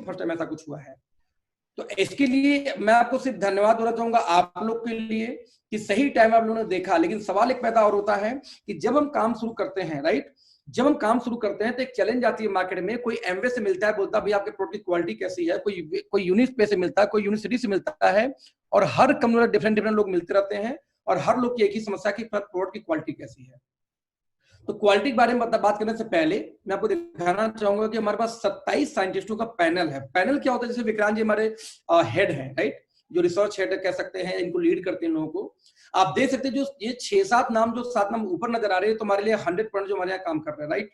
First time ऐसा कुछ हुआ है। तो इसके लिए मैं आपको सिर्फ धन्यवाद देना चाहूंगा आप लोग के लिए कि सही टाइम आप लोगों ने देखा। लेकिन सवाल एक पैदा और होता है कि जब हम काम शुरू करते हैं, राइट, जब हम काम शुरू करते हैं तो एक चैलेंज आती है मार्केट में। कोई एमवे से मिलता है, बोलता है भाई आपके प्रोडक्ट की क्वालिटी कैसी है, कोई यूनिवर्सिटी से मिलता है, कोई यूनिवर्सिटी से मिलता है, और हर कंपनी में डिफरेंट डिफरेंट लोग मिलते रहते हैं और हर लोग की एक ही समस्या कि प्रोडक्ट की क्वालिटी कैसी है। तो क्वालिटी के बारे में बात करने से पहले मैं आपको दिखाना चाहूंगा कि हमारे पास 27 साइंटिस्टों का पैनल है। पैनल क्या होता है, जैसे विक्रांत जी हमारे हेड हैं, राइट, जो रिसर्च हेड कह सकते हैं, इनको लीड करते हैं लोगों को। आप देख सकते हैं जो ये 6-7 नाम, जो 7 नाम ऊपर नजर आ रहे हैं, तो हमारे लिए 100% जो हमारे यहाँ काम कर रहे हैं, राइट।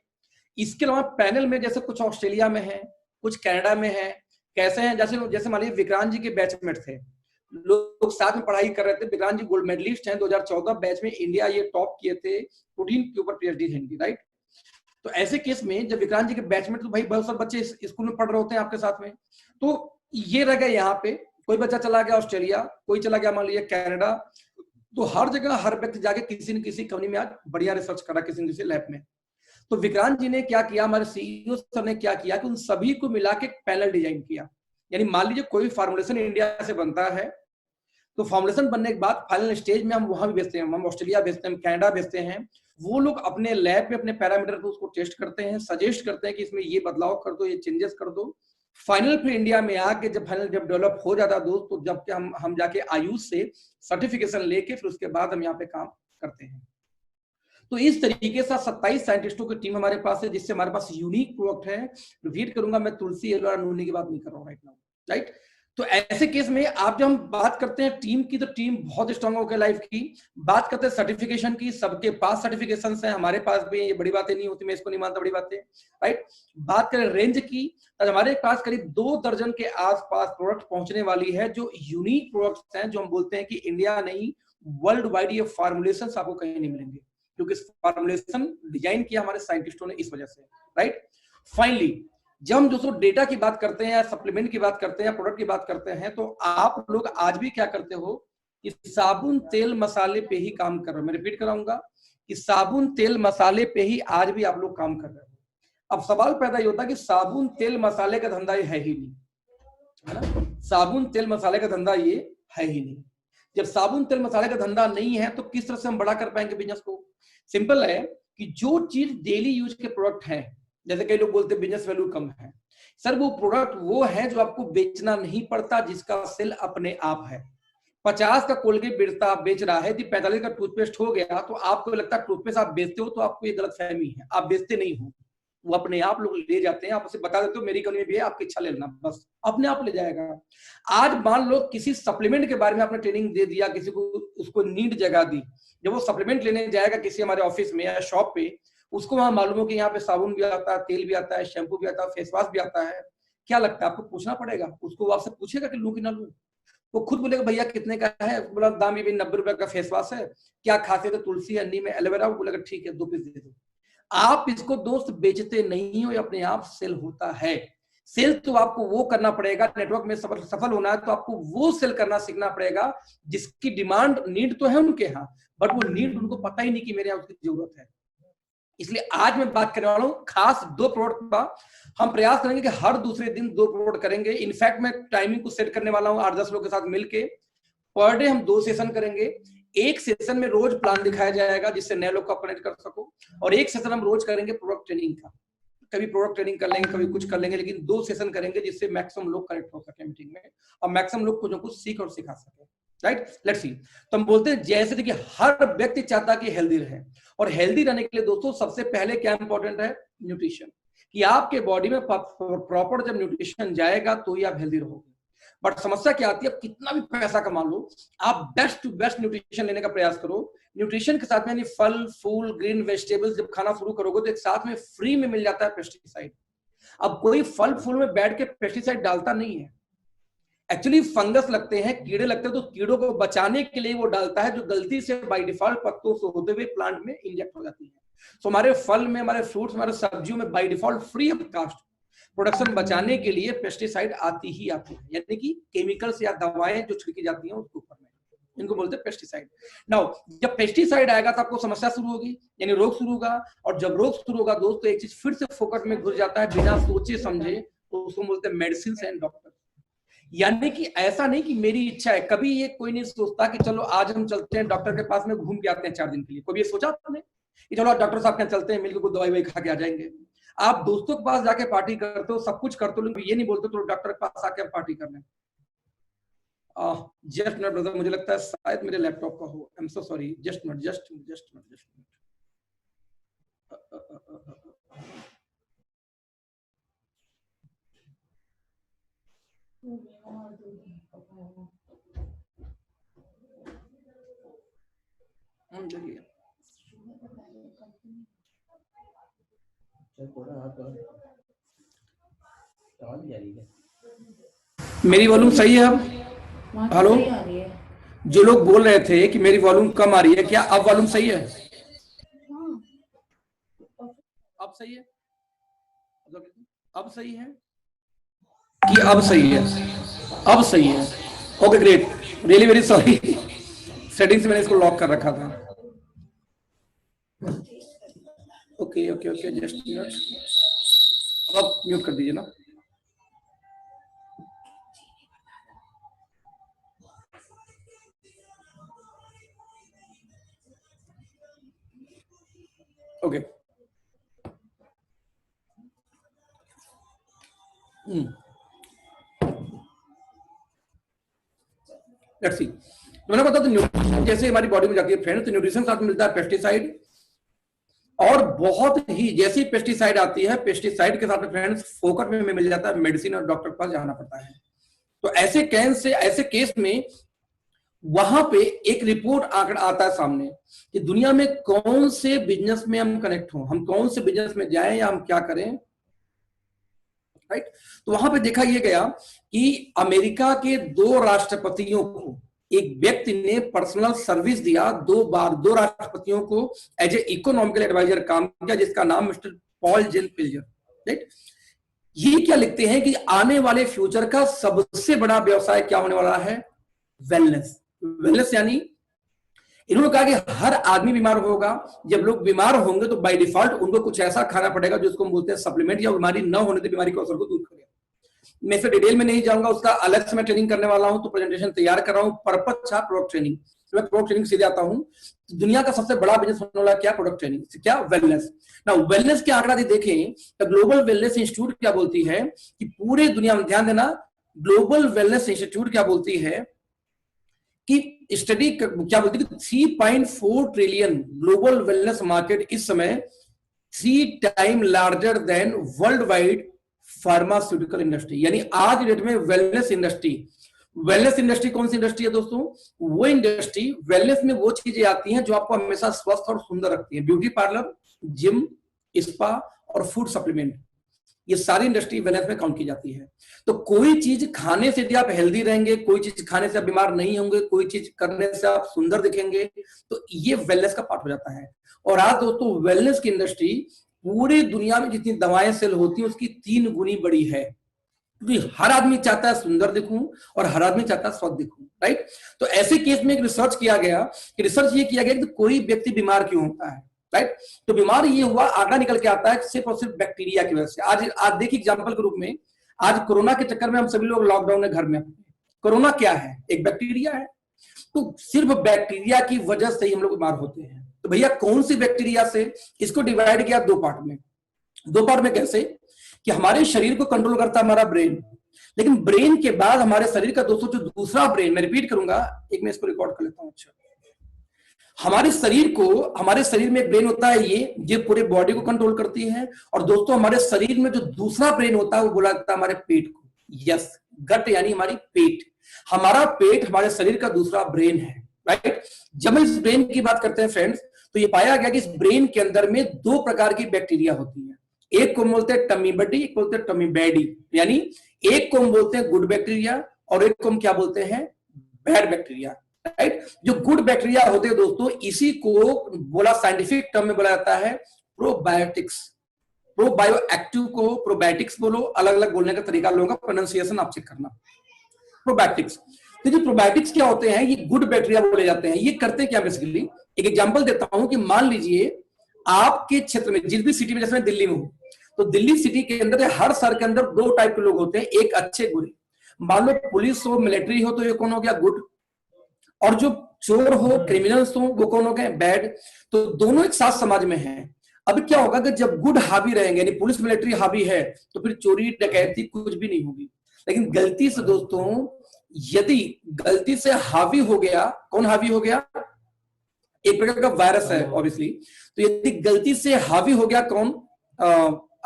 इसके अलावा पैनल में जैसे कुछ ऑस्ट्रेलिया में है, कुछ कनाडा में है, कैसे हैं, जैसे मान लीजिए विक्रांत जी के बैचमेट थे, लोग साथ में पढ़ाई कर रहे थे। विक्रांत जी गोल्ड मेडलिस्ट हैं, 2014 बैच में इंडिया ये टॉप किए थे प्रोटीन के ऊपर पीएचडी हिंदी, राइट। तो ऐसे केस में जब विक्रांत जी के बैचमेट, तो भाई बहुत सारे बच्चे स्कूल में पढ़ रहे होते हैं आपके साथ में, तो ये रह गया यहाँ पे। कोई बच्चा चला गया ऑस्ट्रेलिया, कोई चला गया मान लीजिए कनाडा, तो हर जगह हर व्यक्ति जाके किसी न किसी कंपनी में आज बढ़िया रिसर्च करा, किसी न किसी लैब में। तो विक्रांत जी ने क्या किया, हमारे सीईओ सर ने क्या किया कि उन सभी को मिला के पैनल डिजाइन किया। यानी मान लीजिए कोई फार्मूलेशन इंडिया से बनता है, तो फॉर्मुलेशन बनने के बाद फाइनल स्टेज में हम वहां भी भेजते हैं, हम ऑस्ट्रेलिया भेजते हैं, कनाडा भेजते हैं। वो लोग अपने लैब में अपने पैरामीटर को उसको टेस्ट करते हैं, सजेस्ट करते हैं कि इसमें ये बदलाव कर दो, ये चेंजेस कर दो। फाइनल फिर इंडिया में आके जब फाइनल जब डेवलप हो जाता है दोस्त, तो जब हम जाके आयुष से सर्टिफिकेशन लेके फिर उसके बाद हम यहाँ पे काम करते हैं। तो इस तरीके से 27 साइंटिस्टों की टीम हमारे पास है, जिससे हमारे पास यूनिक प्रोडक्ट है। रिपीट करूंगा, मैं तुलसी एलोवेरा नूनी की बात नहीं कर रहा हूँ राइट नाउ, राइट। तो ऐसे केस में आप जब हम बात करते हैं टीम की, तो टीम बहुत स्ट्रांग हो गई लाइफ की। बात करते हैं सर्टिफिकेशन की, सबके पास सर्टिफिकेशन है, हमारे पास भी, ये बड़ी बातें नहीं होती, मैं इसको नहीं मानता बड़ी बातें, राइट। बात करें रेंज की, तो हमारे पास करीब 2 दर्जन के आसपास प्रोडक्ट पहुंचने वाली है, जो यूनिक प्रोडक्ट्स हैं, जो हम बोलते हैं कि इंडिया नहीं वर्ल्ड वाइड ये फॉर्मुलेशन आपको कहीं नहीं मिलेंगे, क्योंकि फॉर्मुलेशन डिजाइन किया हमारे साइंटिस्टों ने इस वजह से, राइट। फाइनली जब हम दोस्तों डेटा की बात करते हैं, सप्लीमेंट की बात करते हैं, प्रोडक्ट की बात करते हैं, तो आप लोग आज भी क्या करते हो कि साबुन तेल मसाले पे ही काम कर रहे हो। मैं रिपीट कराऊंगा कि साबुन तेल मसाले पे ही आज भी आप लोग काम कर रहे हो। अब सवाल पैदा ये होता है कि साबुन तेल मसाले का धंधा ये है ही नहीं, है ना। साबुन तेल मसाले का धंधा ये है ही नहीं। जब साबुन तेल मसाले का धंधा नहीं है, तो किस तरह से हम बड़ा कर पाएंगे बिजनेस को। सिंपल है कि जो चीज डेली यूज के प्रोडक्ट हैं, जैसे कई लोग बोलते हैं बिजनेस वैल्यू कम है, सर वो प्रोडक्ट वो है जो आपको बेचना नहीं पड़ता, जिसका सेल अपने आप है। 50 का कोलगेट बेच रहा है, यदि 45 का टूथपेस्ट हो गया, तो आपको लगता है टूथपेस्ट आप बेचते हो, तो आपको ये गलत फहमी है, आप बेचते नहीं हो। वो अपने आप लोग ले जाते हैं, आप उसे बता देते हो मेरी कंपनी में भी है, आपकी इच्छा ले लेना, बस अपने आप ले जाएगा। आज मान लो किसी सप्लीमेंट के बारे में आपने ट्रेनिंग दे दिया, किसी को उसको नीड जगह दी, जब वो सप्लीमेंट लेने जाएगा किसी हमारे ऑफिस में या शॉप पे, उसको वहां मालूम हो कि यहाँ पे साबुन भी आता है, तेल भी आता है, शैम्पू भी आता है, फेस वॉश भी आता है, क्या लगता है आपको पूछना पड़ेगा उसको, वो आपसे पूछेगा कि लूं कि ना लूं? वो खुद बोलेगा भैया कितने का है, बोला दाम ये 90 रुपए का फेस वॉश है, क्या खाते थे, तुलसी है, नीम है, एलोवेरा, बोलेगा ठीक है 2 पीस दे दो। आप इसको दोस्त बेचते नहीं हो, अपने आप सेल होता है। सेल तो आपको वो करना पड़ेगा, नेटवर्क में सफल होना है तो आपको वो सेल करना सीखना पड़ेगा जिसकी डिमांड नीड तो है उनके यहाँ, बट वो नीड उनको पता ही नहीं कि मेरे यहाँ उसकी जरूरत है। इसलिए आज मैं बात करने वाला हूं खास 2 प्रोडक्ट का। हम प्रयास करेंगे कि हर दूसरे दिन 2 प्रोडक्ट करेंगे। इनफैक्ट मैं टाइमिंग को सेट करने वाला हूं 8-10 लोगों के साथ मिलके। पर डे हम 2 सेशन करेंगे। एक सेशन में रोज प्लान दिखाया जाएगा जिससे नए लोग को कनेक्ट कर सको, और एक सेशन हम रोज करेंगे प्रोडक्ट ट्रेनिंग का। कभी प्रोडक्ट ट्रेनिंग कर लेंगे, कभी कुछ कर लेंगे, लेकिन 2 सेशन करेंगे जिससे मैक्सिमम लोग कनेक्ट हो सके मीटिंग में, और मैक्सिमम लोग कुछ ना कुछ सीख और सिखा सके, राइट। Let's see. तो हम बोलते हैं जैसे देखिए हर व्यक्ति चाहता है कि हेल्दी रहे, और हेल्दी रहने के लिए दोस्तों सबसे पहले क्या इंपॉर्टेंट है, न्यूट्रिशन। कि आपके बॉडी में प्रॉपर जब न्यूट्रिशन जाएगा तो ही आप हेल्दी रहोगे। बट समस्या क्या आती है, कितना भी पैसा कमा लो, आप बेस्ट टू बेस्ट न्यूट्रिशन लेने का प्रयास करो। न्यूट्रिशन के साथ में यानी फल फूल ग्रीन वेजिटेबल्स जब खाना शुरू करोगे तो एक साथ में फ्री में मिल जाता है पेस्टिसाइड। अब कोई फल फूल में बैठ के पेस्टिसाइड डालता नहीं है, एक्चुअली फंगस लगते हैं, कीड़े लगते हैं, तो कीड़ों को बचाने के लिए वो डालता है, जो गलती से बाय डिफॉल्ट पत्तों से होते हुए प्लांट में इंजेक्ट हो जाती है। तो हमारे फल में, हमारे फ्रूट्स, हमारे सब्जियों में by default free of cost production बचाने के लिए पेस्टिसाइड आती ही आती है, यानी कि केमिकल्स या दवाएं जो छिड़की जाती हैं उसके ऊपर में, इनको बोलते हैं पेस्टिसाइड। नाउ जब पेस्टिसाइड आएगा तो आपको समस्या शुरू होगी, यानी रोग शुरू होगा, और जब रोग शुरू होगा दोस्तों एक चीज फिर से फोकट में घुस जाता है, बिना सोचे समझे तो उसको बोलते हैं मेडिसिन एंड डॉक्टर। यानी कि ऐसा नहीं कि मेरी इच्छा है, कभी ये कोई नहीं सोचता कि चलो आज हम चलते हैं डॉक्टर के पास में, घूम के आते हैं 4 दिन के लिए। कभी ये सोचा आपने कि चलो डॉक्टर साहब के यहाँ चलते हैं, मिलकर कोई दवाई खा के आ जाएंगे? आप दोस्तों के पास जाके पार्टी करते हो, सब कुछ करते हो, लेकिन ये नहीं बोलते तो डॉक्टर के पास आके पार्टी कर लें। जस्ट मिनट ब्रदर, मुझे लगता है शायद मेरे लैपटॉप का हो, I am so sorry, just minute just minute just minute just minute. मेरी वॉल्यूम सही है अब? हेलो, जो लोग बोल रहे थे कि मेरी वॉल्यूम कम आ रही है, क्या अब वॉल्यूम सही है? अब सही है? अब सही है कि अब सही है? अब सही है। Okay great, really very sorry, settings मैंने इसको लॉक कर रखा था। Okay okay okay, just minute, अब म्यूट कर दीजिए ना। Okay let's see. मैंने बताया तो न्यूट्रिशन जैसे हमारी बॉडी में जाती है फ्रेंड, तो न्यूट्रिशन साथ मिलता है पेस्टिसाइड, और बहुत ही जैसी पेस्टिसाइड आती है, पेस्टिसाइड के साथ में फ्रेंड्स फोकट में मिल जाता है मेडिसिन, और डॉक्टर के पास जाना पड़ता है। तो ऐसे केस में वहां पे एक रिपोर्ट आंकड़ा आता है सामने कि दुनिया में कौन से बिजनेस में हम कनेक्ट हो, हम कौन से बिजनेस में जाएं या हम क्या करें, राइट। तो वहां पे देखा यह गया कि अमेरिका के 2 राष्ट्रपतियों को एक व्यक्ति ने पर्सनल सर्विस दिया, 2 बार 2 राष्ट्रपतियों को एज ए इकोनॉमिकल एडवाइजर काम किया, जिसका नाम मिस्टर पॉल जेन पिल्जर, राइट। ये क्या लिखते हैं कि आने वाले फ्यूचर का सबसे बड़ा व्यवसाय क्या होने वाला है? वेलनेस। वेलनेस यानी इन्होंने कहा कि हर आदमी बीमार होगा, जब लोग बीमार होंगे तो बाय डिफॉल्ट उनको कुछ ऐसा खाना पड़ेगा जिसको हम बोलते हैं सप्लीमेंट, या बीमारी न होने से बीमारी के अवसर को दूर करेगा। मैं इसे डिटेल में नहीं जाऊंगा, उसका अलग से मैं ट्रेनिंग करने वाला हूं, तो प्रेजेंटेशन तैयार कर रहा हूं, पर्पज था प्रोडक्ट ट्रेनिंग। मैं प्रोडक्ट ट्रेनिंग सीधे आता हूं। तो दुनिया का सबसे बड़ा बिजनेस होने वाला क्या? Product training. क्या? वेलनेस। ना वेलनेस के आंकड़ा देखें तो ग्लोबल वेलनेस इंस्टीट्यूट क्या बोलती है कि पूरे दुनिया में, ध्यान देना, ग्लोबल वेलनेस इंस्टीट्यूट क्या बोलती है कि स्टडी क्या बोलती है कि 3.4 ट्रिलियन ग्लोबल वेलनेस मार्केट इस समय 3 time larger than world wide pharmaceutical industry. यानी आज डेट में वेलनेस इंडस्ट्री कौन सी इंडस्ट्री है दोस्तों? वो इंडस्ट्री, वेलनेस में वो चीजें आती हैं जो आपको हमेशा स्वस्थ और सुंदर रखती है। ब्यूटी पार्लर, जिम, स्पा और फूड सप्लीमेंट, ये सारी इंडस्ट्री वेलनेस में काउंट की जाती है। तो कोई चीज खाने से यदि आप हेल्दी रहेंगे, कोई चीज खाने से आप बीमार नहीं होंगे, कोई चीज करने से आप सुंदर दिखेंगे, तो ये वेलनेस का पार्ट हो जाता है। और आज दोस्तों वेलनेस की इंडस्ट्री पूरी दुनिया में जितनी दवाएं सेल होती हैं उसकी 3 गुनी बड़ी है, क्योंकि हर आदमी चाहता है सुंदर दिखूं और हर आदमी चाहता है स्वस्थ दिखूं, राइट। तो ऐसे केस में एक रिसर्च किया गया कि कोई व्यक्ति बीमार क्यों होता है, राइट। तो बीमार ये हुआ, आंकड़ा निकल के आता है सिर्फ और सिर्फ बैक्टीरिया की वजह से। आज देखिए एग्जांपल के रूप में, आज कोरोना के चक्कर में हम सभी लोग लॉकडाउन में घर में। कोरोना क्या है? एक बैक्टीरिया है। तो सिर्फ बैक्टीरिया की वजह से ही हम लोग बीमार होते हैं। तो भैया कौन सी बैक्टीरिया से? इसको डिवाइड किया 2 पार्ट में। 2 पार्ट में कैसे कि हमारे शरीर को कंट्रोल करता है हमारा ब्रेन, लेकिन ब्रेन के बाद हमारे शरीर का दोस्तों जो दूसरा ब्रेन, मैं रिपीट करूंगा, एक मैं इसको रिकॉर्ड कर लेता हूं। अच्छा, हमारे शरीर में एक ब्रेन होता है, ये पूरे बॉडी को कंट्रोल करती है। और दोस्तों हमारे शरीर में जो दूसरा ब्रेन होता है वो बोला जाता है हमारे पेट को। यस, गट यानी हमारी पेट। हमारा पेट हमारे शरीर का दूसरा ब्रेन है, राइट। जब हम इस ब्रेन की बात करते हैं फ्रेंड्स, तो ये पाया गया कि इस ब्रेन के अंदर में 2 प्रकार की बैक्टीरिया होती है। एक को बोलते हैं टमी बडी, एक बोलते हैं टमी बैडी। यानी एक को हम बोलते हैं गुड बैक्टीरिया और एक को हम क्या बोलते हैं? Bad bacteria, right. जो गुड बैक्टीरिया होते हैं दोस्तों, इसी को बोला साइंटिफिक टर्म में बोला जाता है प्रोबायोटिक्स। प्रोबायो एक्टिव को प्रोबायोटिक्स बोलो, अलग अलग बोलने का तरीका लोगों का, प्रोनाउंसिएशन आप चेक करना। प्रोबायोटिक्स, तो जो प्रोबायोटिक्स क्या होते हैं? ये गुड बैक्टीरिया बोले जाते हैं। ये करते क्या बेसिकली? एक एग्जांपल देता हूं कि मान लीजिए आपके क्षेत्र में, जिस भी सिटी में, जैसे मैं दिल्ली में हूं, तो दिल्ली सिटी के अंदर हर शहर के अंदर दो टाइप के लोग होते हैं, एक अच्छे बुरे। मान लो पुलिस हो, मिलिट्री हो, तो ये कौन हो गया? गुड। और जो चोर हो, क्रिमिनल्स हो, वो कौन हो गए? बैड। तो दोनों एक साथ समाज में हैं। अब क्या होगा कि जब गुड हावी रहेंगे, यानी पुलिस मिलिट्री हावी है, तो फिर चोरी डकैती कुछ भी नहीं होगी। लेकिन गलती से दोस्तों, यदि गलती से हावी हो गया, कौन हावी हो गया? एक प्रकार का वायरस है ऑब्वियसली। तो यदि गलती से हावी हो गया कौन?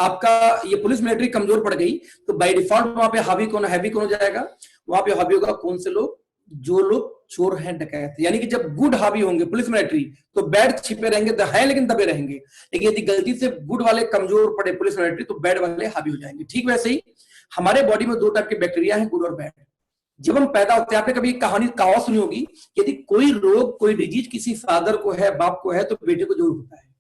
आपका ये पुलिस मिलिट्री कमजोर पड़ गई, तो बाय डिफॉल्ट वहां पे हावी कौन, हैवी कौन हो जाएगा? वहां पे हावी होगा कौन से लोग? जो लोग चोर हैं, डकैत। यानी कि जब गुड हावी होंगे पुलिस मिलिट्री, तो बैड छिपे रहेंगे, है लेकिन दबे रहेंगे। लेकिन यदि गलती से गुड वाले कमजोर पड़े पुलिस मिलिट्री, तो बैड वाले हावी हो जाएंगे। ठीक वैसे ही हमारे बॉडी में दो टाइप के बैक्टीरिया हैं, गुड और बैड। जब हम पैदा होते हैं, आपने कभी कहानी कहावत सुनी होगी, यदि कोई रोग, कोई डिजीज किसी फादर को है, बाप को है, तो बेटे को जरूर होता है।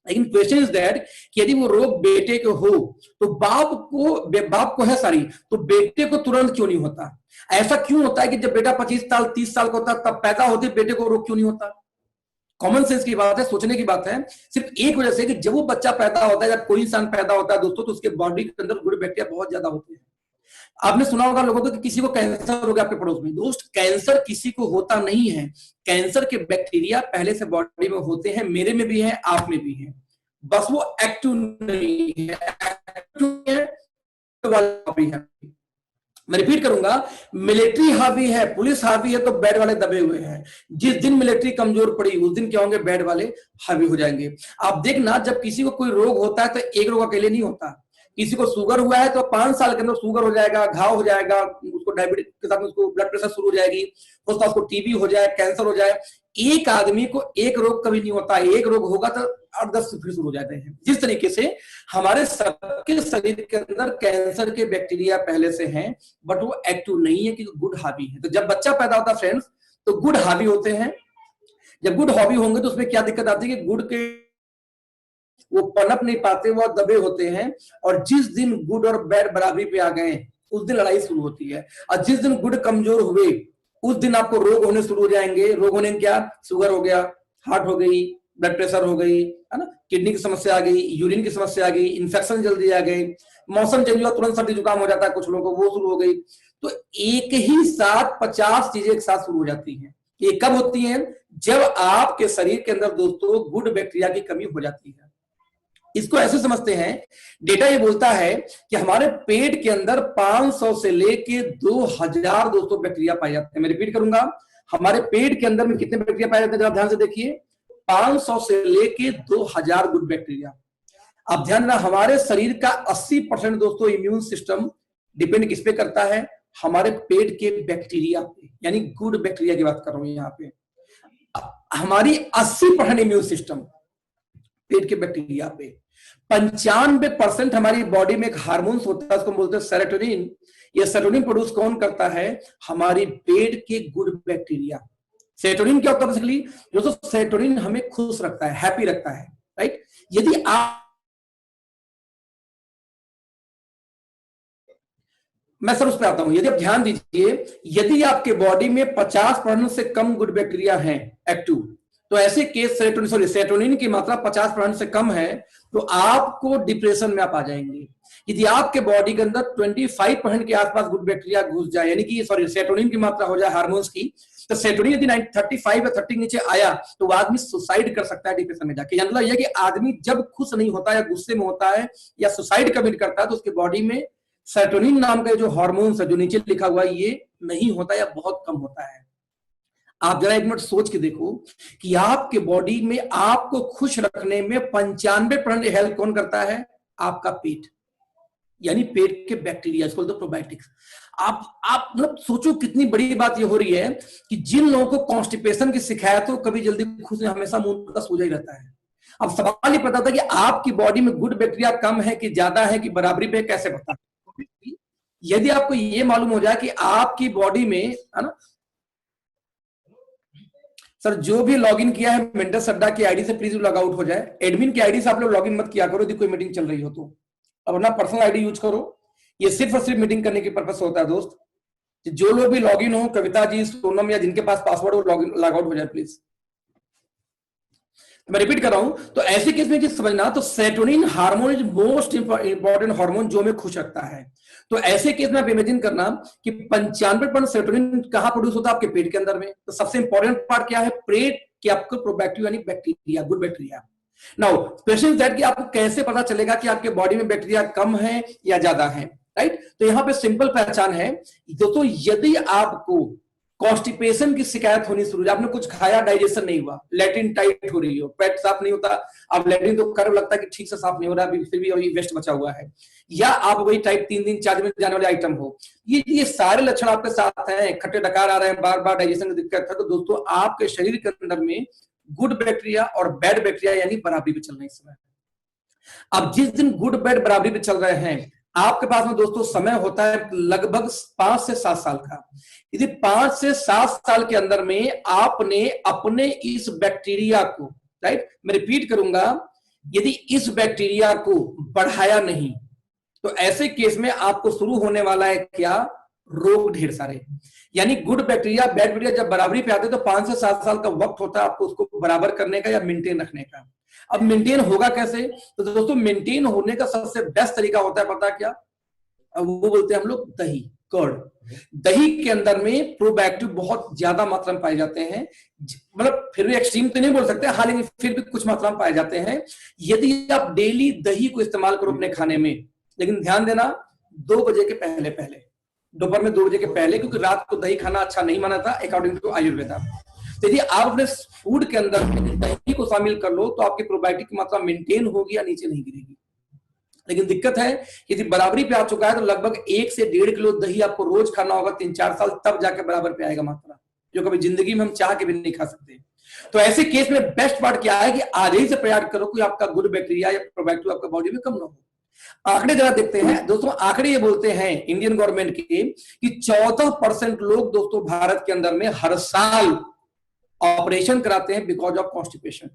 लेकिन क्वेश्चन इज दैट कि यदि वो रोग बेटे को हो, तो बाप को है सारी, तो बेटे को तुरंत क्यों नहीं होता? ऐसा क्यों होता है कि जब बेटा 25 साल 30 साल का होता है, तब पैदा होते बेटे को रोग क्यों नहीं होता? कॉमन सेंस की बात है, सोचने की बात है। सिर्फ एक वजह से कि जब वो बच्चा पैदा होता है, जब कोई इंसान पैदा होता है दोस्तों, तो उसके बॉडी के अंदर गुड बैक्टीरिया बहुत ज्यादा होते हैं। आपने सुना होगा लोगों को कि किसी को कैंसर हो गया आपके पड़ोस में। दोस्त, कैंसर किसी को होता नहीं है। कैंसर के बैक्टीरिया पहले से बॉडी में होते हैं, मेरे में भी है, आप में भी है, बस वो एक्टिव नहीं है। एक्टिव है। मैं रिपीट करूंगा, मिलिट्री हावी है, पुलिस हावी है, तो बैड वाले दबे हुए हैं। जिस दिन मिलिट्री कमजोर पड़ी, उस दिन क्या होंगे? बैड वाले हावी हो जाएंगे। आप देखना, जब किसी को कोई रोग होता है, तो एक रोग अकेले नहीं होता। किसी को शुगर हुआ है, तो 5 साल के अंदर शुगर हो जाएगा, घाव हो जाएगा, उसको डायबिटीज के साथ उसको ब्लड प्रेशर शुरू हो जाएगी, उसको टीबी हो जाए, कैंसर हो जाए। एक आदमी को एक रोग कभी नहीं होता, एक रोग होगा तो 8-10 फिर शुरू हो जाते हैं। जिस तरीके से हमारे सबके शरीर के अंदर कैंसर के बैक्टीरिया पहले से हैं, बट वो एक्टिव नहीं है, क्योंकि गुड हावी है। तो जब बच्चा पैदा होता है फ्रेंड्स, तो गुड हावी होते हैं। जब गुड हावी होंगे तो उसमें क्या दिक्कत आती है कि गुड के वो पनप नहीं पाते, वो दबे होते हैं। और जिस दिन गुड और बैड बराबरी पे आ गए, उस दिन लड़ाई शुरू होती है। और जिस दिन गुड कमजोर हुए, उस दिन आपको रोग होने शुरू हो जाएंगे। रोग होने क्या? शुगर हो गया, हार्ट हो गई, ब्लड प्रेशर हो गई, है ना, किडनी की समस्या आ गई, यूरिन की समस्या आ गई, इन्फेक्शन जल्दी आ गई, मौसम चेंज हुआ तुरंत सर्दी जुकाम हो जाता है कुछ लोगों को, वो शुरू हो गई। तो एक ही साथ 50 चीजें एक साथ शुरू हो जाती हैं। ये कब होती हैं? जब आपके शरीर के अंदर दोस्तों गुड बैक्टीरिया की कमी हो जाती है। इसको ऐसे समझते हैं, डेटा ये बोलता है कि हमारे पेट के अंदर 500 से लेके 2000 दोस्तों बैक्टीरिया पाए जाते हैं। मैं रिपीट करूंगा, हमारे पेट के अंदर में कितने बैक्टीरिया पाए जाते हैं? ध्यान से देखिए, 500 से लेके 2000 गुड बैक्टीरिया। अब ध्यान रखना, हमारे शरीर का 80% दोस्तों इम्यून सिस्टम डिपेंड किस पे करता है? हमारे पेट के बैक्टीरिया पे, यानी गुड बैक्टीरिया की बात कर रहा हूं यहां पे। हमारी 80% इम्यून सिस्टम पेट के बैक्टीरिया पे। 95% हमारी बॉडी में एक हार्मोन्स होता है, उसको बोलते हैं सेरोटोनिन। ये सेरोटोनिन प्रोड्यूस कौन करता है? हमारी पेट के गुड बैक्टीरिया। सेरोटोनिन क्या होता है बेसिकली? जो सेरोटोनिन हमें खुश रखता है, हैप्पी रखता है, राइट। यदि आप, मैं सर उस पर आता हूं, यदि आप ध्यान दीजिए, यदि आपके बॉडी में 50% से कम गुड बैक्टीरिया हैं एक्टिव, तो ऐसे केस सेरोटोनिन की मात्रा 50% से कम है, तो आपको डिप्रेशन में आप आ जाएंगे। यदि आपके बॉडी के अंदर 25% के आसपास गुड बैक्टीरिया घुस जाए, यानी कि सेरोटोनिन की मात्रा हो जाए हार्मोन्स की, तो सेरोटोनिन यदि 35 या 30 नीचे आया, तो आदमी सुसाइड कर सकता है डिप्रेशन में जाके। मतलब यह कि आदमी जब खुश नहीं होता या गुस्से में होता है या सुसाइड कमिट करता है, तो उसके बॉडी में सेरोटोनिन नाम का जो हार्मोन्स है, जो नीचे लिखा हुआ है, ये नहीं होता या बहुत कम होता है। आप जरा एक मिनट सोच के देखो कि आपके बॉडी में आपको खुश रखने में 95% हेल्प कौन करता है? आपका पेट, यानी पेट के बैक्टीरिया, इसको बोलते हैं प्रोबायोटिक्स। आप मतलब सोचो कितनी बड़ी बात ये हो रही है कि जिन लोगों को कॉन्स्टिपेशन की शिकायत हो, कभी जल्दी खुश नहीं, हमेशा मुंह का सूजा ही रहता है। अब सवाल ये पता था कि आपकी बॉडी में गुड बैक्टीरिया कम है कि ज्यादा है कि बराबरी पे, कैसे पता? यदि आपको ये मालूम हो जाए कि आपकी बॉडी में, है ना सर, जो भी लॉगिन किया है मेंटस अड्डा की आईडी से प्लीज लॉग आउट हो जाए। एडमिन की आईडी से आप लोग लॉगिन मत किया करो यदि कोई मीटिंग चल रही हो तो, अपना पर्सनल आईडी यूज करो। ये सिर्फ और सिर्फ मीटिंग करने के पर्पस होता है दोस्त। जो लोग भी लॉगिन हो, कविता जी, सोनम या जिनके पास पासवर्ड हो, लॉग आउट हो जाए प्लीज। मैं रिपीट कर रहा हूं, तो ऐसे केस में समझना, तो serotonin hormone is most important hormone जो हमें खुश रखता है। तो ऐसे केस में आप इमेजिन करना कि 95% सेरोटोनिन कहां प्रोड्यूस होता है, आपके पेट के अंदर में। तो सबसे इंपॉर्टेंट पार्ट क्या है, पेट के आपको प्रोबैक्टिव यानी bacteria, good bacteria. Now question is that कि आपको कैसे पता चलेगा कि आपके बॉडी में बैक्टीरिया कम है या ज्यादा है, राइट। तो यहां पे सिंपल पहचान है दोस्तों, यदि आपको कॉन्स्टिपेशन की शिकायत होनी शुरू, आपने कुछ खाया डाइजेशन नहीं हुआ, लैट्रिन टाइट हो रही हो, पेट साफ नहीं होता, अब लैट्रिन तो कर लगता है कि ठीक से साफ नहीं हो रहा, फिर भी अभी वेस्ट बचा हुआ है, या आप वही टाइप 3 दिन 4 दिन जाने वाले आइटम हो, ये सारे लक्षण आपके साथ हैं, खट्टे डकार आ रहे हैं, बार बार डाइजेशन की दिक्कत है, तो दोस्तों आपके शरीर के अंदर में गुड बैक्टीरिया और बैड बैक्टीरिया यानी बराबरी पे चल रहे हैं इस समय। अब जिस दिन गुड बैड बराबरी पे चल रहे हैं, आपके पास में दोस्तों समय होता है लगभग 5 से 7 साल का। यदि 5 से 7 साल के अंदर में आपने अपने इस बैक्टीरिया को, राइट, मैं रिपीट करूंगा, यदि इस बैक्टीरिया को बढ़ाया नहीं, तो ऐसे केस में आपको शुरू होने वाला है क्या, रोग ढेर सारे। यानी गुड बैक्टीरिया बैड बैक्टीरिया जब बराबरी पे आते हैं तो 5 से 7 साल का वक्त होता है आपको उसको बराबर करने का या मेंटेन रखने का। अब मेंटेन होगा कैसे, तो दोस्तों मेंटेन होने का सबसे बेस्ट तरीका होता है पता क्या, वो बोलते हैं हम लोग दही, कर्ड। दही के अंदर में प्रोबैक्टिव बहुत ज्यादा मात्रा में पाए जाते हैं, मतलब फिर भी एक्सट्रीम तो नहीं बोल सकते, हालांकि फिर भी कुछ मात्रा में पाए जाते हैं। यदि आप डेली दही को इस्तेमाल करो अपने खाने में, लेकिन ध्यान देना 2 बजे के पहले पहले, दोपहर में 2 बजे के पहले, क्योंकि रात को दही खाना अच्छा नहीं माना था अकॉर्डिंग टू आयुर्वेदा। तो यदि आप अपने फूड के अंदर दही को शामिल कर लो तो आपकी प्रोबायोटिक की मात्रा मेंटेन होगी या नीचे नहीं गिरेगी। लेकिन दिक्कत है यदि बराबरी पे आ चुका है तो लगभग 1 से 1.5 किलो दही आपको रोज खाना होगा 3-4 साल, तब जाके बराबर पे आएगा मात्रा, जो कभी जिंदगी में हम चाह के भी नहीं खा सकते। तो ऐसे केस में बेस्ट पार्ट क्या है कि आज ही से प्रयास करो कि आपका गुड बैक्टीरिया या प्रोबैक्टिव आपका बॉडी में कम ना हो। आंकड़े जरा देखते हैं दोस्तों, आंकड़े ये बोलते हैं इंडियन गवर्नमेंट के कि 14% लोग दोस्तों भारत के अंदर में हर साल ऑपरेशन कराते हैं बिकॉज ऑफ कॉन्स्टिपेशन।